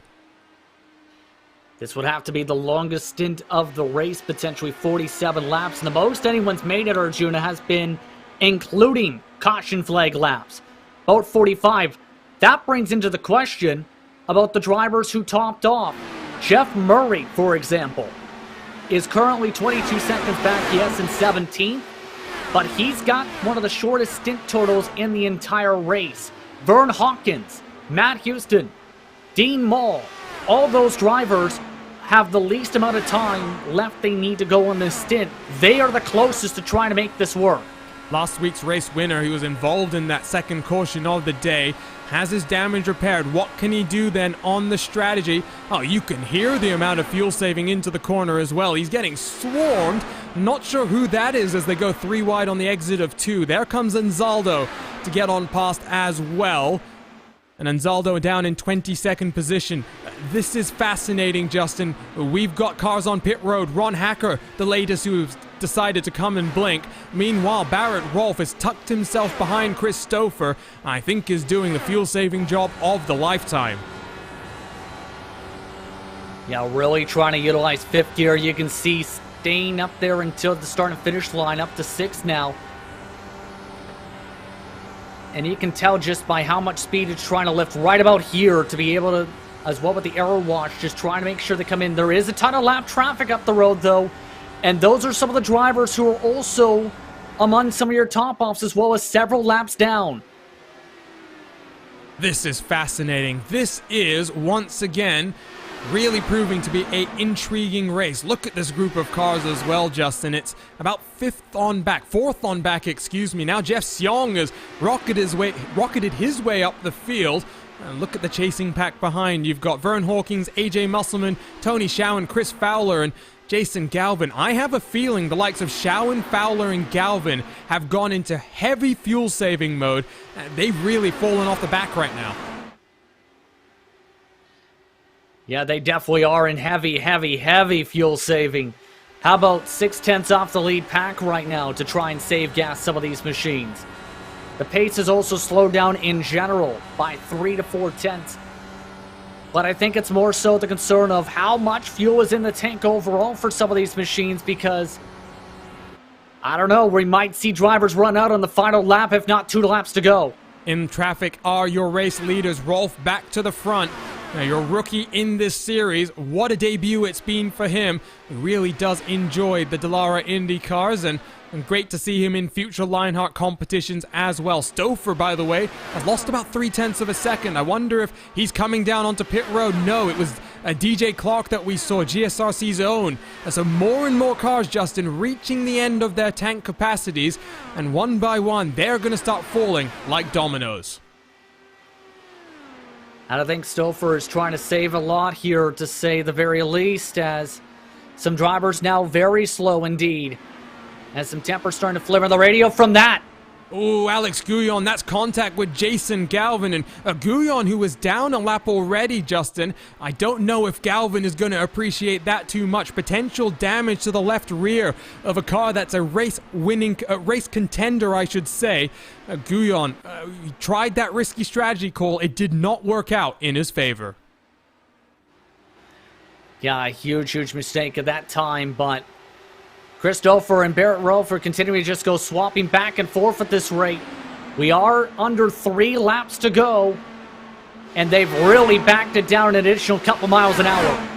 This would have to be the longest stint of the race, potentially 47 laps. And the most anyone's made at Arjuna has been including caution flag laps, about 45. That brings into the question about the drivers who topped off. Jeff Murray, for example, is currently 22 seconds back, yes, in 17th, but he's got one of the shortest stint totals in the entire race. Vern Hawkins, Matt Houston, Dean Mall, all those drivers have the least amount of time left they need to go on this stint. They are the closest to trying to make this work. Last week's race winner, he was involved in that 2nd caution of the day, has his damage repaired. What can he do then on the strategy? You can hear the amount of fuel saving into the corner as well. He's getting swarmed. Not sure who that is as they go 3 wide on the exit of 2. There comes Anzaldo to get on past as well. And Anzaldo down in 22nd position. This is fascinating, Justin. We've got cars on pit road. Ron Hacker, the latest who's decided to come and blink. Meanwhile, Barrett Rolfe has tucked himself behind Christopher. I think is doing the fuel-saving job of the lifetime. Yeah, really trying to utilize 5th gear. You can see staying up there until the start and finish line, up to 6 now. And you can tell just by how much speed it's trying to lift right about here to be able to, as well with the arrow watch, just trying to make sure they come in. There is a ton of lap traffic up the road, though. And those are some of the drivers who are also among some of your top-offs, as well as several laps down. This is fascinating. This is, once again, really proving to be an intriguing race. Look at this group of cars as well, Justin. It's about fourth on back, excuse me. Now Jeff Seong has rocketed his way up the field. And look at the chasing pack behind. You've got Vern Hawkins, AJ Musselman, Tony Schowen, Chris Fowler, and Jason Galvin. I have a feeling the likes of Schowen, Fowler, and Galvin have gone into heavy fuel-saving mode. They've really fallen off the back right now. Yeah, they definitely are in heavy fuel saving. How about 6/10 off the lead pack right now to try and save gas some of these machines? The pace has also slowed down in general by 3 to 4 tenths. But I think it's more so the concern of how much fuel is in the tank overall for some of these machines, because I don't know, we might see drivers run out on the final lap, if not 2 laps to go. In traffic are your race leaders. Rolf back to the front. Now, your rookie in this series, what a debut it's been for him. He really does enjoy the Dallara Indy cars, and great to see him in future Lionheart competitions as well. Stouffer, by the way, has lost about 0.3 of a second. I wonder if he's coming down onto pit road. No, it was DJ Clark that we saw, GSRC's own. So more and more cars, Justin, reaching the end of their tank capacities, and one by one, they're going to start falling like dominoes. And I think Stouffer is trying to save a lot here, to say the very least, as some drivers now very slow indeed. As some temper starting to flicker on the radio from that. Oh, Alex Guyon, that's contact with Jason Galvin. And Guyon, who was down a lap already, Justin. I don't know if Galvin is going to appreciate that too much. Potential damage to the left rear of a car that's a race contender, I should say. Guyon he tried that risky strategy call. It did not work out in his favor. Yeah, a huge mistake at that time, but Christopher and Barrett Rolfe are continuing to just go swapping back and forth at this rate. We are under 3 laps to go, and they've really backed it down an additional couple miles an hour.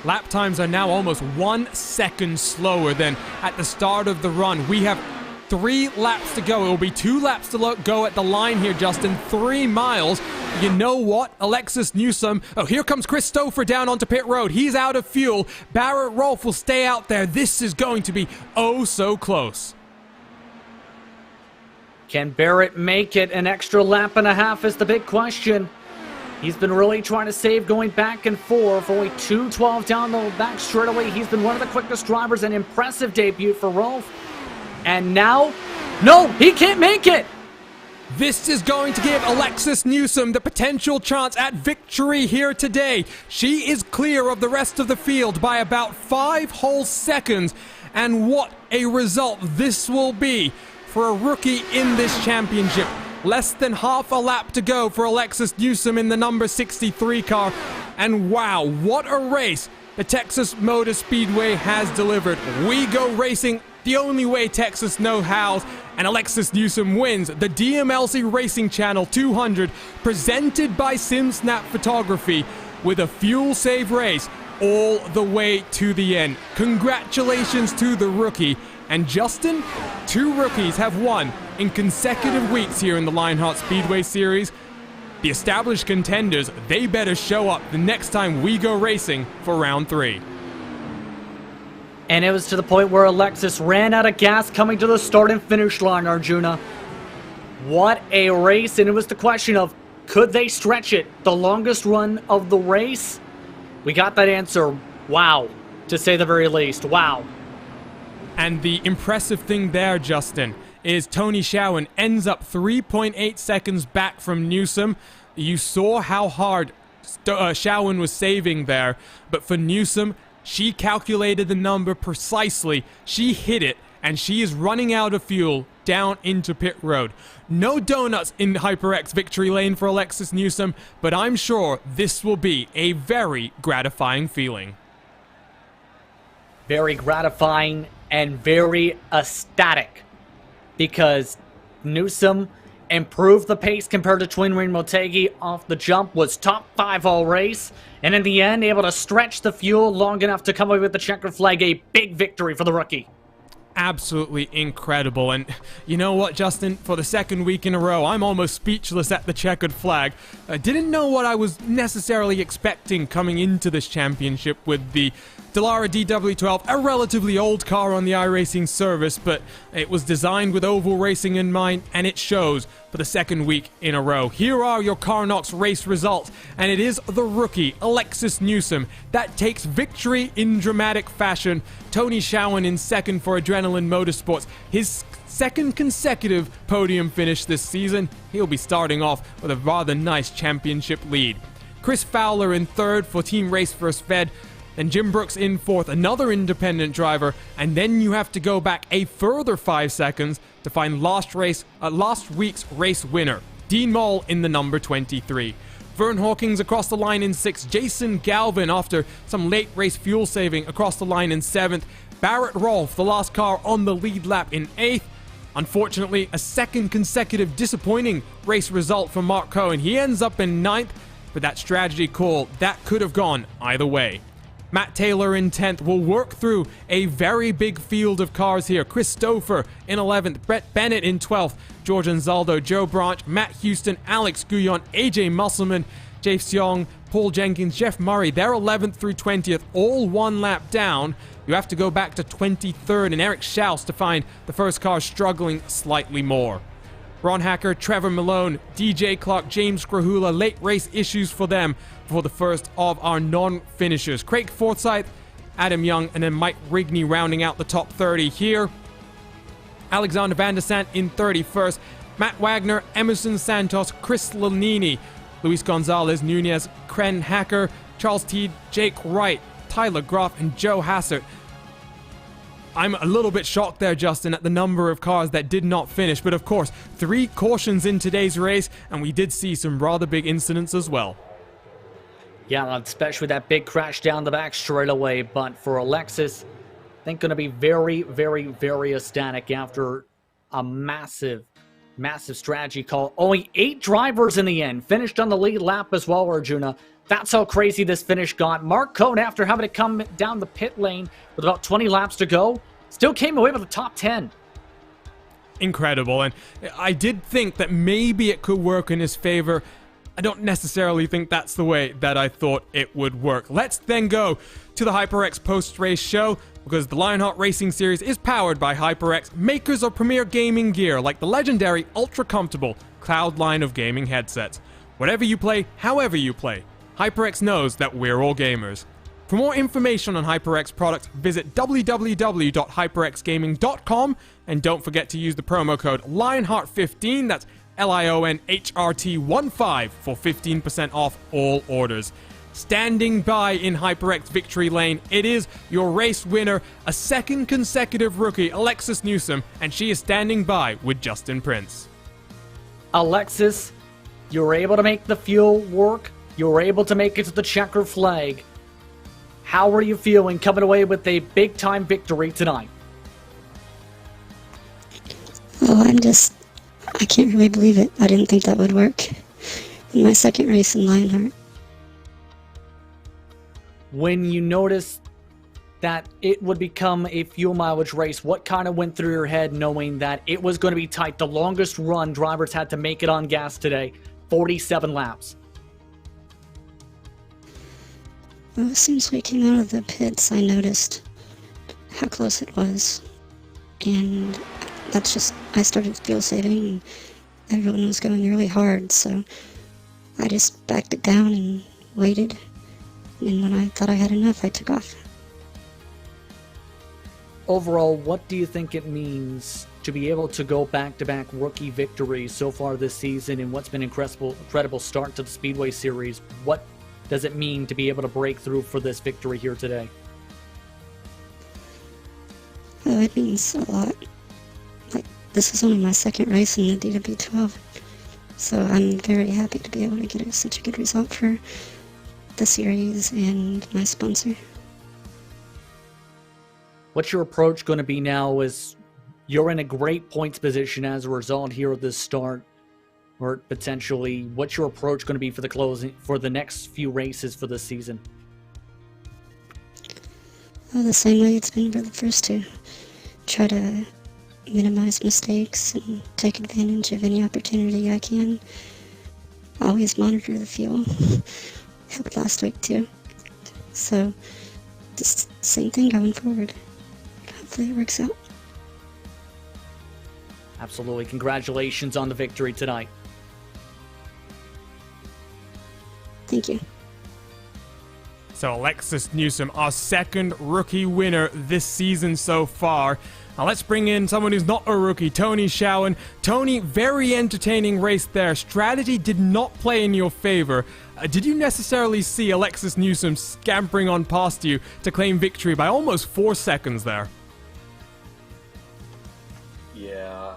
Lap times are now almost 1 second slower than at the start of the run. We have 3 laps to go. It will be 2 laps to go at the line here, Justin. 3 miles. You know what? Alexis Newsom. Oh, here comes Chris Stouffer down onto pit road. He's out of fuel. Barrett Rolfe will stay out there. This is going to be oh so close. Can Barrett make it an extra lap and a half is the big question. He's been really trying to save going back and forth. Only 2:12 down the back straightaway. He's been one of the quickest drivers. An impressive debut for Rolfe. And now, no, he can't make it. This is going to give Alexis Newsom the potential chance at victory here today. She is clear of the rest of the field by about 5 whole seconds. And what a result this will be for a rookie in this championship. Less than half a lap to go for Alexis Newsom in the number 63 car. And wow, what a race the Texas Motor Speedway has delivered. We go racing the only way Texas knows how, and Alexis Newsom wins the DMLC Racing Channel 200, presented by SimSnap Photography, with a fuel-save race all the way to the end. Congratulations to the rookie. And Justin, 2 rookies have won in consecutive weeks here in the Lionheart Speedway Series. The established contenders, they better show up the next time we go racing for round 3. And it was to the point where Alexis ran out of gas coming to the start and finish line, Arjuna. What a race, and it was the question of, could they stretch it? The longest run of the race? We got that answer. Wow, to say the very least. Wow. And the impressive thing there, Justin, is Tony Schowen ends up 3.8 seconds back from Newsom. You saw how hard Schowen was saving there, but for Newsom, she calculated the number precisely. She hit it, and she is running out of fuel down into pit road. No donuts in HyperX victory lane for Alexis Newsom, but I'm sure this will be a very gratifying feeling. Very gratifying and very ecstatic, because Newsom improved the pace compared to Twin Ring Motegi off the jump, was top 5 all race, and in the end, able to stretch the fuel long enough to come away with the checkered flag. A big victory for the rookie. Absolutely incredible. And you know what, Justin? For the second week in a row, I'm almost speechless at the checkered flag. I didn't know what I was necessarily expecting coming into this championship with the Dallara DW12, a relatively old car on the iRacing service, but it was designed with oval racing in mind, and it shows for the second week in a row. Here are your Carnox race results, and it is the rookie, Alexis Newsom, that takes victory in dramatic fashion. Tony Showen in second for Adrenaline Motorsports, his second consecutive podium finish this season. He'll be starting off with a rather nice championship lead. Chris Fowler in third for Team Race First Fed. Then Jim Brooks in fourth, another independent driver, and then you have to go back a further 5 seconds to find last week's race winner, Dean Moll in the number 23. Vern Hawkins across the line in 6th, Jason Galvin after some late race fuel saving across the line in 7th, Barrett Rolfe, the last car on the lead lap, in 8th. Unfortunately, a second consecutive disappointing race result for Mark Cohen. He ends up in 9th, but that strategy call, that could have gone either way. Matt Taylor in 10th will work through a very big field of cars here. Chris Stouffer in 11th, Brett Bennett in 12th, George Anzaldo, Joe Branch, Matt Houston, Alex Guyon, AJ Musselman, Jake Seong, Paul Jenkins, Jeff Murray. They're 11th through 20th, all one lap down. You have to go back to 23rd and Eric Schaus to find the first car struggling slightly more. Ron Hacker, Trevor Malone, DJ Clark, James Grahula, late race issues for them for the first of our non-finishers. Craig Forsyth, Adam Young, and then Mike Rigney rounding out the top 30 here. Alexander Van der Sant in 31st. Matt Wagner, Emerson Santos, Chris Lanini, Luis Gonzalez, Nunez, Kren Hacker, Charles Teed, Jake Wright, Tyler Groff, and Joe Hassert. I'm a little bit shocked there, Justin, at the number of cars that did not finish, but of course, 3 cautions in today's race, and we did see some rather big incidents as well. Yeah, especially that big crash down the back straight away, but for Alexis, I think going to be very, very, very ecstatic after a massive strategy call. Only 8 drivers in the end, finished on the lead lap as well, Arjuna. That's how crazy this finish got. Mark Cohn, after having to come down the pit lane with about 20 laps to go, still came away with the top 10. Incredible, and I did think that maybe it could work in his favor. I don't necessarily think that's the way that I thought it would work. Let's then go to the HyperX post-race show, because the Lionheart Racing Series is powered by HyperX, makers of premier gaming gear like the legendary ultra-comfortable Cloud line of gaming headsets. Whatever you play, however you play, HyperX knows that we're all gamers. For more information on HyperX products, visit www.hyperxgaming.com, and don't forget to use the promo code Lionheart15, that's LIONHRT15, for 15% off all orders. Standing by in HyperX victory lane, it is your race winner, a second consecutive rookie, Alexis Newsom, and she is standing by with Justin Prince. Alexis, you were able to make the fuel work. You were able to make it to the checker flag. How are you feeling coming away with a big-time victory tonight? Oh, I can't really believe it. I didn't think that would work in my second race in Lionheart. When you noticed that it would become a fuel mileage race, what kind of went through your head knowing that it was going to be tight? The longest run drivers had to make it on gas today, 47 laps. Well, as soon as we came out of the pits, I noticed how close it was. And I started fuel saving, and everyone was going really hard, so I just backed it down and waited. And when I thought I had enough, I took off. Overall, what do you think it means to be able to go back-to-back rookie victories so far this season in what's been an incredible start to the Speedway Series? What does it mean to be able to break through for this victory here today? Oh, it means a lot. This is only my second race in the DW12, so I'm very happy to be able to get such a good result for the series and my sponsor. What's your approach going to be now as you're in a great points position as a result here at this start? or potentially what's your approach going to be for the closing for the next few races for this season? Well, the same way it's been for the first two. Try to minimize mistakes and take advantage of any opportunity I can. Always monitor the fuel. Helped last week too. So, just same thing going forward. Hopefully it works out. Absolutely. Congratulations on the victory tonight. Thank you. So Alexis Newsom, our second rookie winner this season so far. Now let's bring in someone who's not a rookie, Tony Schowen. Tony, very entertaining race there. Strategy did not play in your favor. Did you necessarily see Alexis Newsom scampering on past you to claim victory by almost 4 seconds there? Yeah,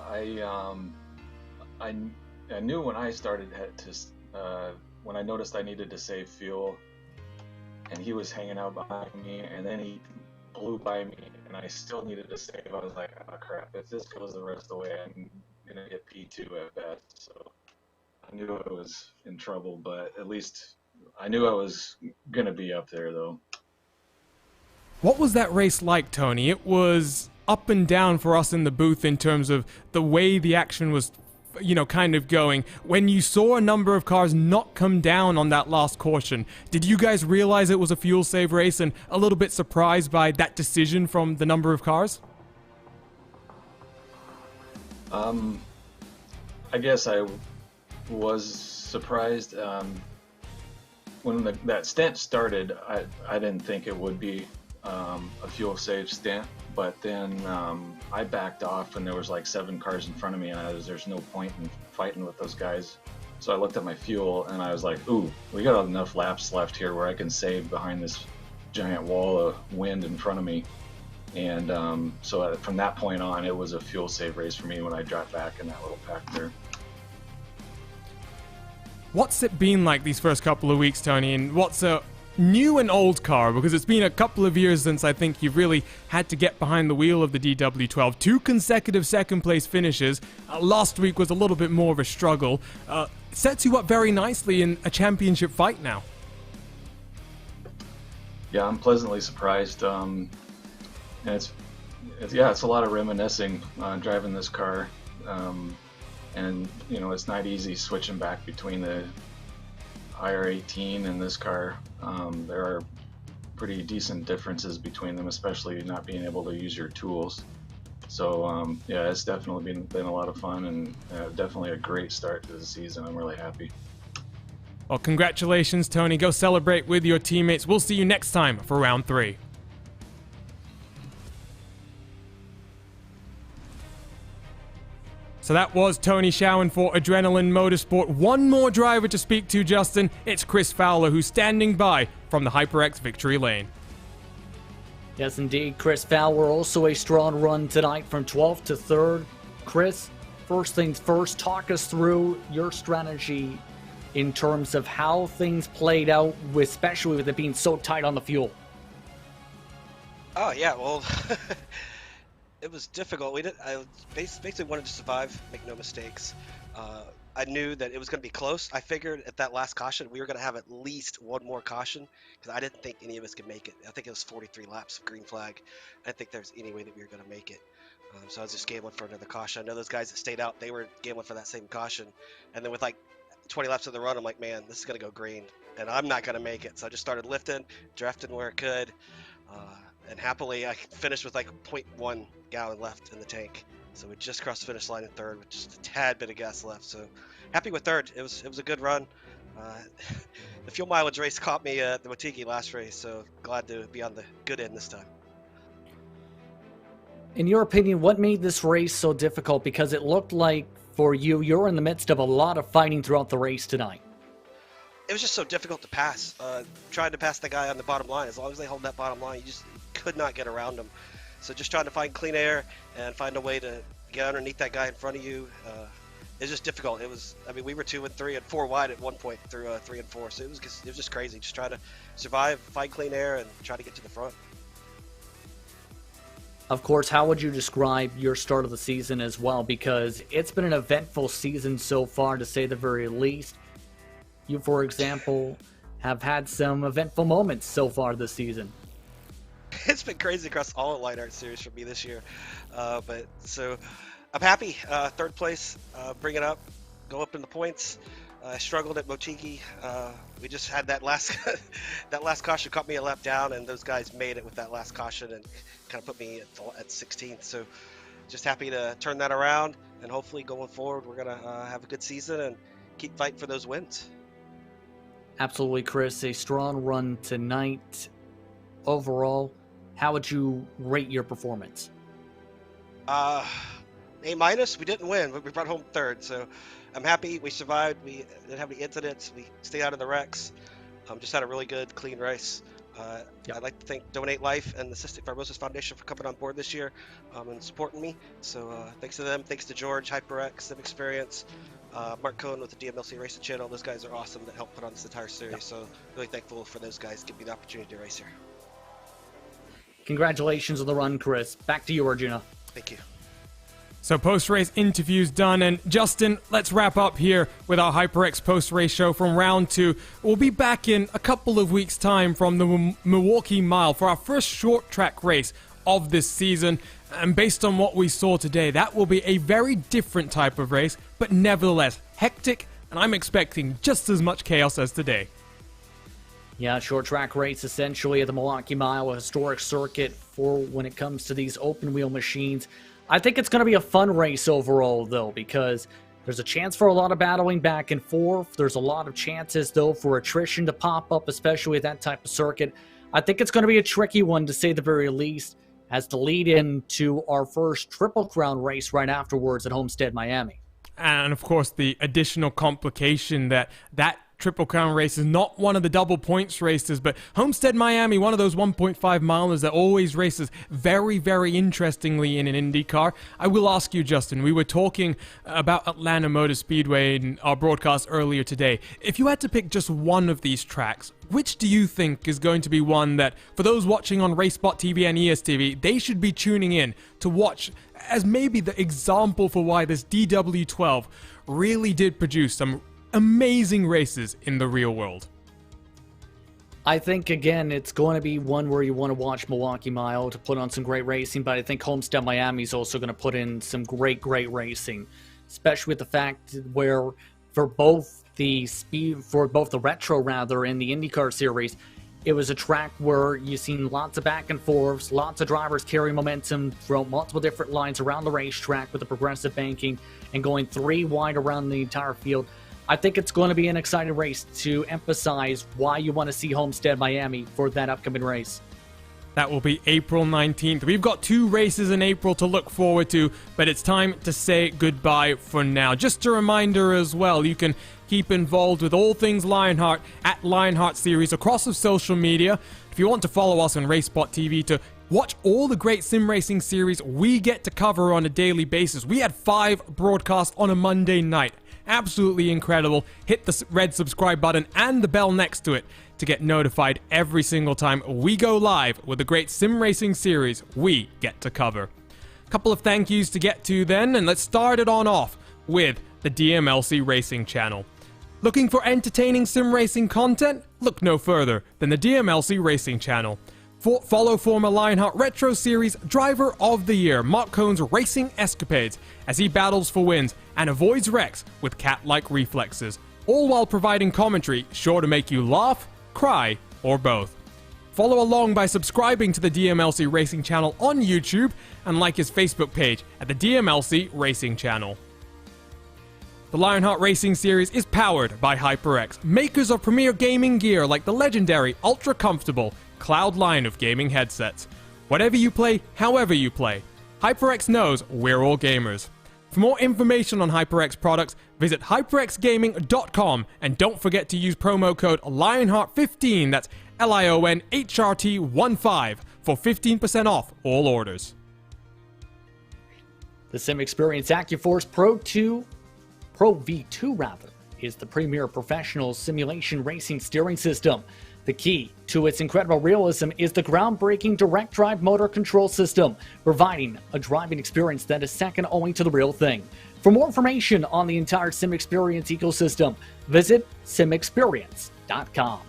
I knew when I started when I noticed I needed to save fuel, and he was hanging out behind me, and then he blew by me, and I still needed to save. I was like, oh crap, if this goes the rest of the way, I'm gonna get P2 at best. So I knew I was in trouble, but at least I knew I was gonna be up there though. What was that race like, Tony? It was up and down for us in the booth in terms of the way the action was, kind of going. When you saw a number of cars not come down on that last caution, did you guys realize it was a fuel save race and a little bit surprised by that decision from the number of cars? I guess I was surprised. When that stint started, I didn't think it would be a fuel save stint, but then I backed off and there was like 7 cars in front of me, and there's no point in fighting with those guys. So I looked at my fuel and I was like, ooh, we got enough laps left here where I can save behind this giant wall of wind in front of me. And so from that point on, it was a fuel save race for me when I dropped back in that little pack there. What's it been like these first couple of weeks, Tony, and what's a new and old car? Because it's been a couple of years since I think you've really had to get behind the wheel of the DW12. 2 consecutive second place finishes. Last week was a little bit more of a struggle. Sets you up very nicely in a championship fight now. Yeah, I'm pleasantly surprised. And it's a lot of reminiscing driving this car. And it's not easy switching back between the IR18 and this car. There are pretty decent differences between them, especially not being able to use your tools. So it's definitely been a lot of fun, and definitely a great start to the season. I'm really happy. Well, congratulations, Tony. Go celebrate with your teammates. We'll see you next time for round 3. So that was Tony Schowen for Adrenaline Motorsport. One more driver to speak to, Justin. It's Chris Fowler, who's standing by from the HyperX victory lane. Yes, indeed. Chris Fowler, also a strong run tonight from 12th to 3rd. Chris, first things first, talk us through your strategy in terms of how things played out, especially with it being so tight on the fuel. Oh, yeah, well... It was difficult. I basically wanted to survive, make no mistakes. I knew that it was going to be close. I figured at that last caution we were going to have at least one more caution, because I didn't think any of us could make it. I think it was 43 laps of green flag. I didn't think there was any way that we were going to make it. So I was just gambling for another caution. I know those guys that stayed out, they were gambling for that same caution. And then with like 20 laps of the run, I'm like, man, this is going to go green, and I'm not going to make it. So I just started lifting, drafting where it could. And happily, I finished with like 0.1 gallon left in the tank. So we just crossed the finish line in 3rd with just a tad bit of gas left. So happy with 3rd. It was a good run. The fuel mileage race caught me at the Motegi last race, so glad to be on the good end this time. In your opinion, what made this race so difficult? Because it looked like for you're in the midst of a lot of fighting throughout the race tonight. It was just so difficult to pass. Trying to pass the guy on the bottom line, as long as they hold that bottom line, you just could not get around them. So just trying to find clean air and find a way to get underneath that guy in front of you, it's just difficult. We were 2 and 3 and 4 wide at one point through 3 and 4, so it was just crazy. Just try to survive, find clean air, and try to get to the front. Of course, how would you describe your start of the season as well? Because it's been an eventful season so far, to say the very least. You, for example, have had some eventful moments so far this season. It's been crazy across all of Lionheart series for me this year. But so I'm happy. Third place, bring it up, go up in the points. I struggled at Mochiki. We just had that last that last caution caught me a lap down, and those guys made it with that last caution and kind of put me at 16th. So just happy to turn that around, and hopefully going forward we're gonna have a good season and keep fighting for those wins. Absolutely, Chris. A strong run tonight. Overall, how would you rate your performance? A-. We didn't win, but we brought home third, so I'm happy we survived. We didn't have any incidents. We stayed out of the wrecks. Just had a really good, clean race. I'd like to thank Donate Life and the Cystic Fibrosis Foundation for coming on board this year and supporting me. So thanks to them. Thanks to George, HyperX, Sim Experience, Mark Cohn with the DMLC Racing Channel. Those guys are awesome that helped put on this entire series. So really thankful for those guys giving me the opportunity to race here. Congratulations on the run, Chris. Back to you, Arjuna. Thank you. So post-race interviews done, and Justin, let's wrap up here with our HyperX post-race show from round 2. We'll be back in a couple of weeks' time from the Milwaukee Mile for our first short track race of this season. And based on what we saw today, that will be a very different type of race, but nevertheless hectic, and I'm expecting just as much chaos as today. Yeah, short track race essentially at the Milwaukee Mile, a historic circuit for when it comes to these open wheel machines. I think it's going to be a fun race overall, though, because there's a chance for a lot of battling back and forth. There's a lot of chances, though, for attrition to pop up, especially at that type of circuit. I think it's going to be a tricky one, to say the very least, as the lead in to our first Triple Crown race right afterwards at Homestead, Miami. And, of course, the additional complication that Triple Crown race is not one of the double points races, but Homestead Miami, one of those 1.5 milers that always races very, very interestingly in an IndyCar. I will ask you, Justin, we were talking about Atlanta Motor Speedway in our broadcast earlier today. If you had to pick just one of these tracks, which do you think is going to be one that, for those watching on RaceSpot TV and ESTV, they should be tuning in to watch as maybe the example for why this DW12 really did produce some amazing races in the real world? I think, again, it's going to be one where you want to watch Milwaukee Mile to put on some great racing, but I think Homestead Miami is also going to put in some great racing, especially with the fact where for both the retro and the IndyCar series, it was a track where you've seen lots of back and forths, lots of drivers carry momentum throughout multiple different lines around the racetrack with the progressive banking and going 3 wide around the entire field. I think it's going to be an exciting race to emphasize why you want to see Homestead Miami for that upcoming race. That will be April 19th. We've got 2 races in April to look forward to, but it's time to say goodbye for now. Just a reminder as well, you can keep involved with all things Lionheart at Lionheart Series across the social media. If you want to follow us on RaceSpot TV to watch all the great sim racing series we get to cover on a daily basis. We had 5 broadcasts on a Monday night. Absolutely incredible. Hit the red subscribe button and the bell next to it to get notified every single time we go live with the great sim racing series we get to cover. A couple of thank yous to get to then, and let's start it on off with the DMLC Racing Channel. Looking for entertaining sim racing content? Look no further than the DMLC Racing Channel. Follow former Lionheart Retro Series Driver of the Year Mark Cohn's racing escapades as he battles for wins and avoids wrecks with cat-like reflexes, all while providing commentary sure to make you laugh, cry, or both. Follow along by subscribing to the DMLC Racing Channel on YouTube and like his Facebook page at the DMLC Racing Channel. The Lionheart Racing Series is powered by HyperX, makers of premier gaming gear like the legendary Ultra Comfortable Cloud line of gaming headsets. Whatever you play, however you play, HyperX knows we're all gamers. For more information on HyperX products, visit hyperxgaming.com and don't forget to use promo code Lionheart15, that's LIONHRT15, for 15% off all orders. The Sim Experience AccuForce Pro V2 is the premier professional simulation racing steering system. The key to its incredible realism is the groundbreaking direct drive motor control system, providing a driving experience that is second only to the real thing. For more information on the entire Sim Experience ecosystem, visit simexperience.com.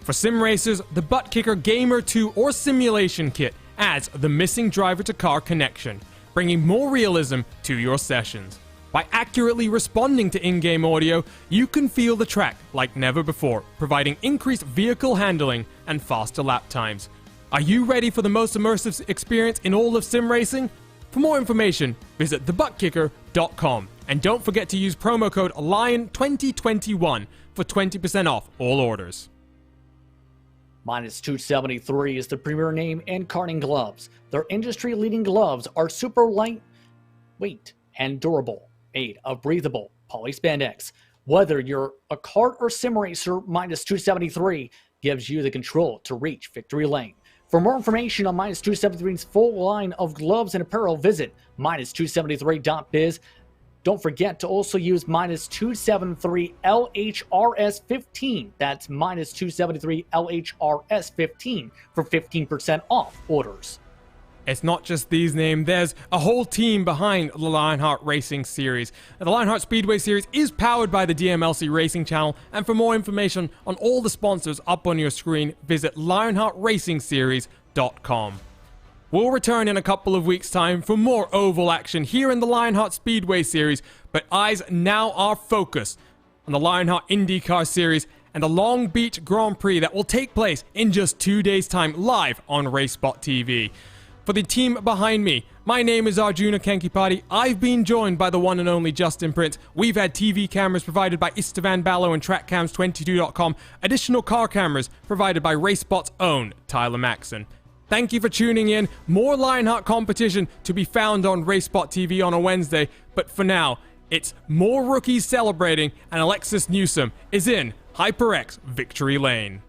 For sim racers, the Butt Kicker Gamer 2 or Simulation Kit adds the missing driver-to-car connection, bringing more realism to your sessions. By accurately responding to in-game audio, you can feel the track like never before, providing increased vehicle handling and faster lap times. Are you ready for the most immersive experience in all of sim racing? For more information, visit thebuttkicker.com, and don't forget to use promo code LION2021 for 20% off all orders. Minus 273 is the premier name in karting gloves. Their industry-leading gloves are super lightweight and durable, made of breathable polyspandex. Whether you're a kart or sim racer, Minus 273 gives you the control to reach victory lane. For more information on Minus 273's full line of gloves and apparel, visit minus273.biz. Don't forget to also use Minus 273 LHRS15. That's Minus 273 LHRS15 for 15% off orders. It's not just these names, there's a whole team behind the Lionheart Racing Series. The Lionheart Speedway Series is powered by the DMLC Racing Channel, and for more information on all the sponsors up on your screen, visit lionheartracingseries.com. We'll return in a couple of weeks' time for more oval action here in the Lionheart Speedway Series, but eyes now are focused on the Lionheart IndyCar Series and the Long Beach Grand Prix that will take place in just 2 days' time live on RaceSpot TV. For the team behind me, my name is Arjuna Kankipati. I've been joined by the one and only Justin Prince. We've had TV cameras provided by Istvan Ballo and TrackCams22.com. Additional car cameras provided by RaceSpot's own Tyler Maxson. Thank you for tuning in. More Lionheart competition to be found on RaceSpot TV on a Wednesday. But for now, it's more rookies celebrating, and Alexis Newsom is in HyperX Victory Lane.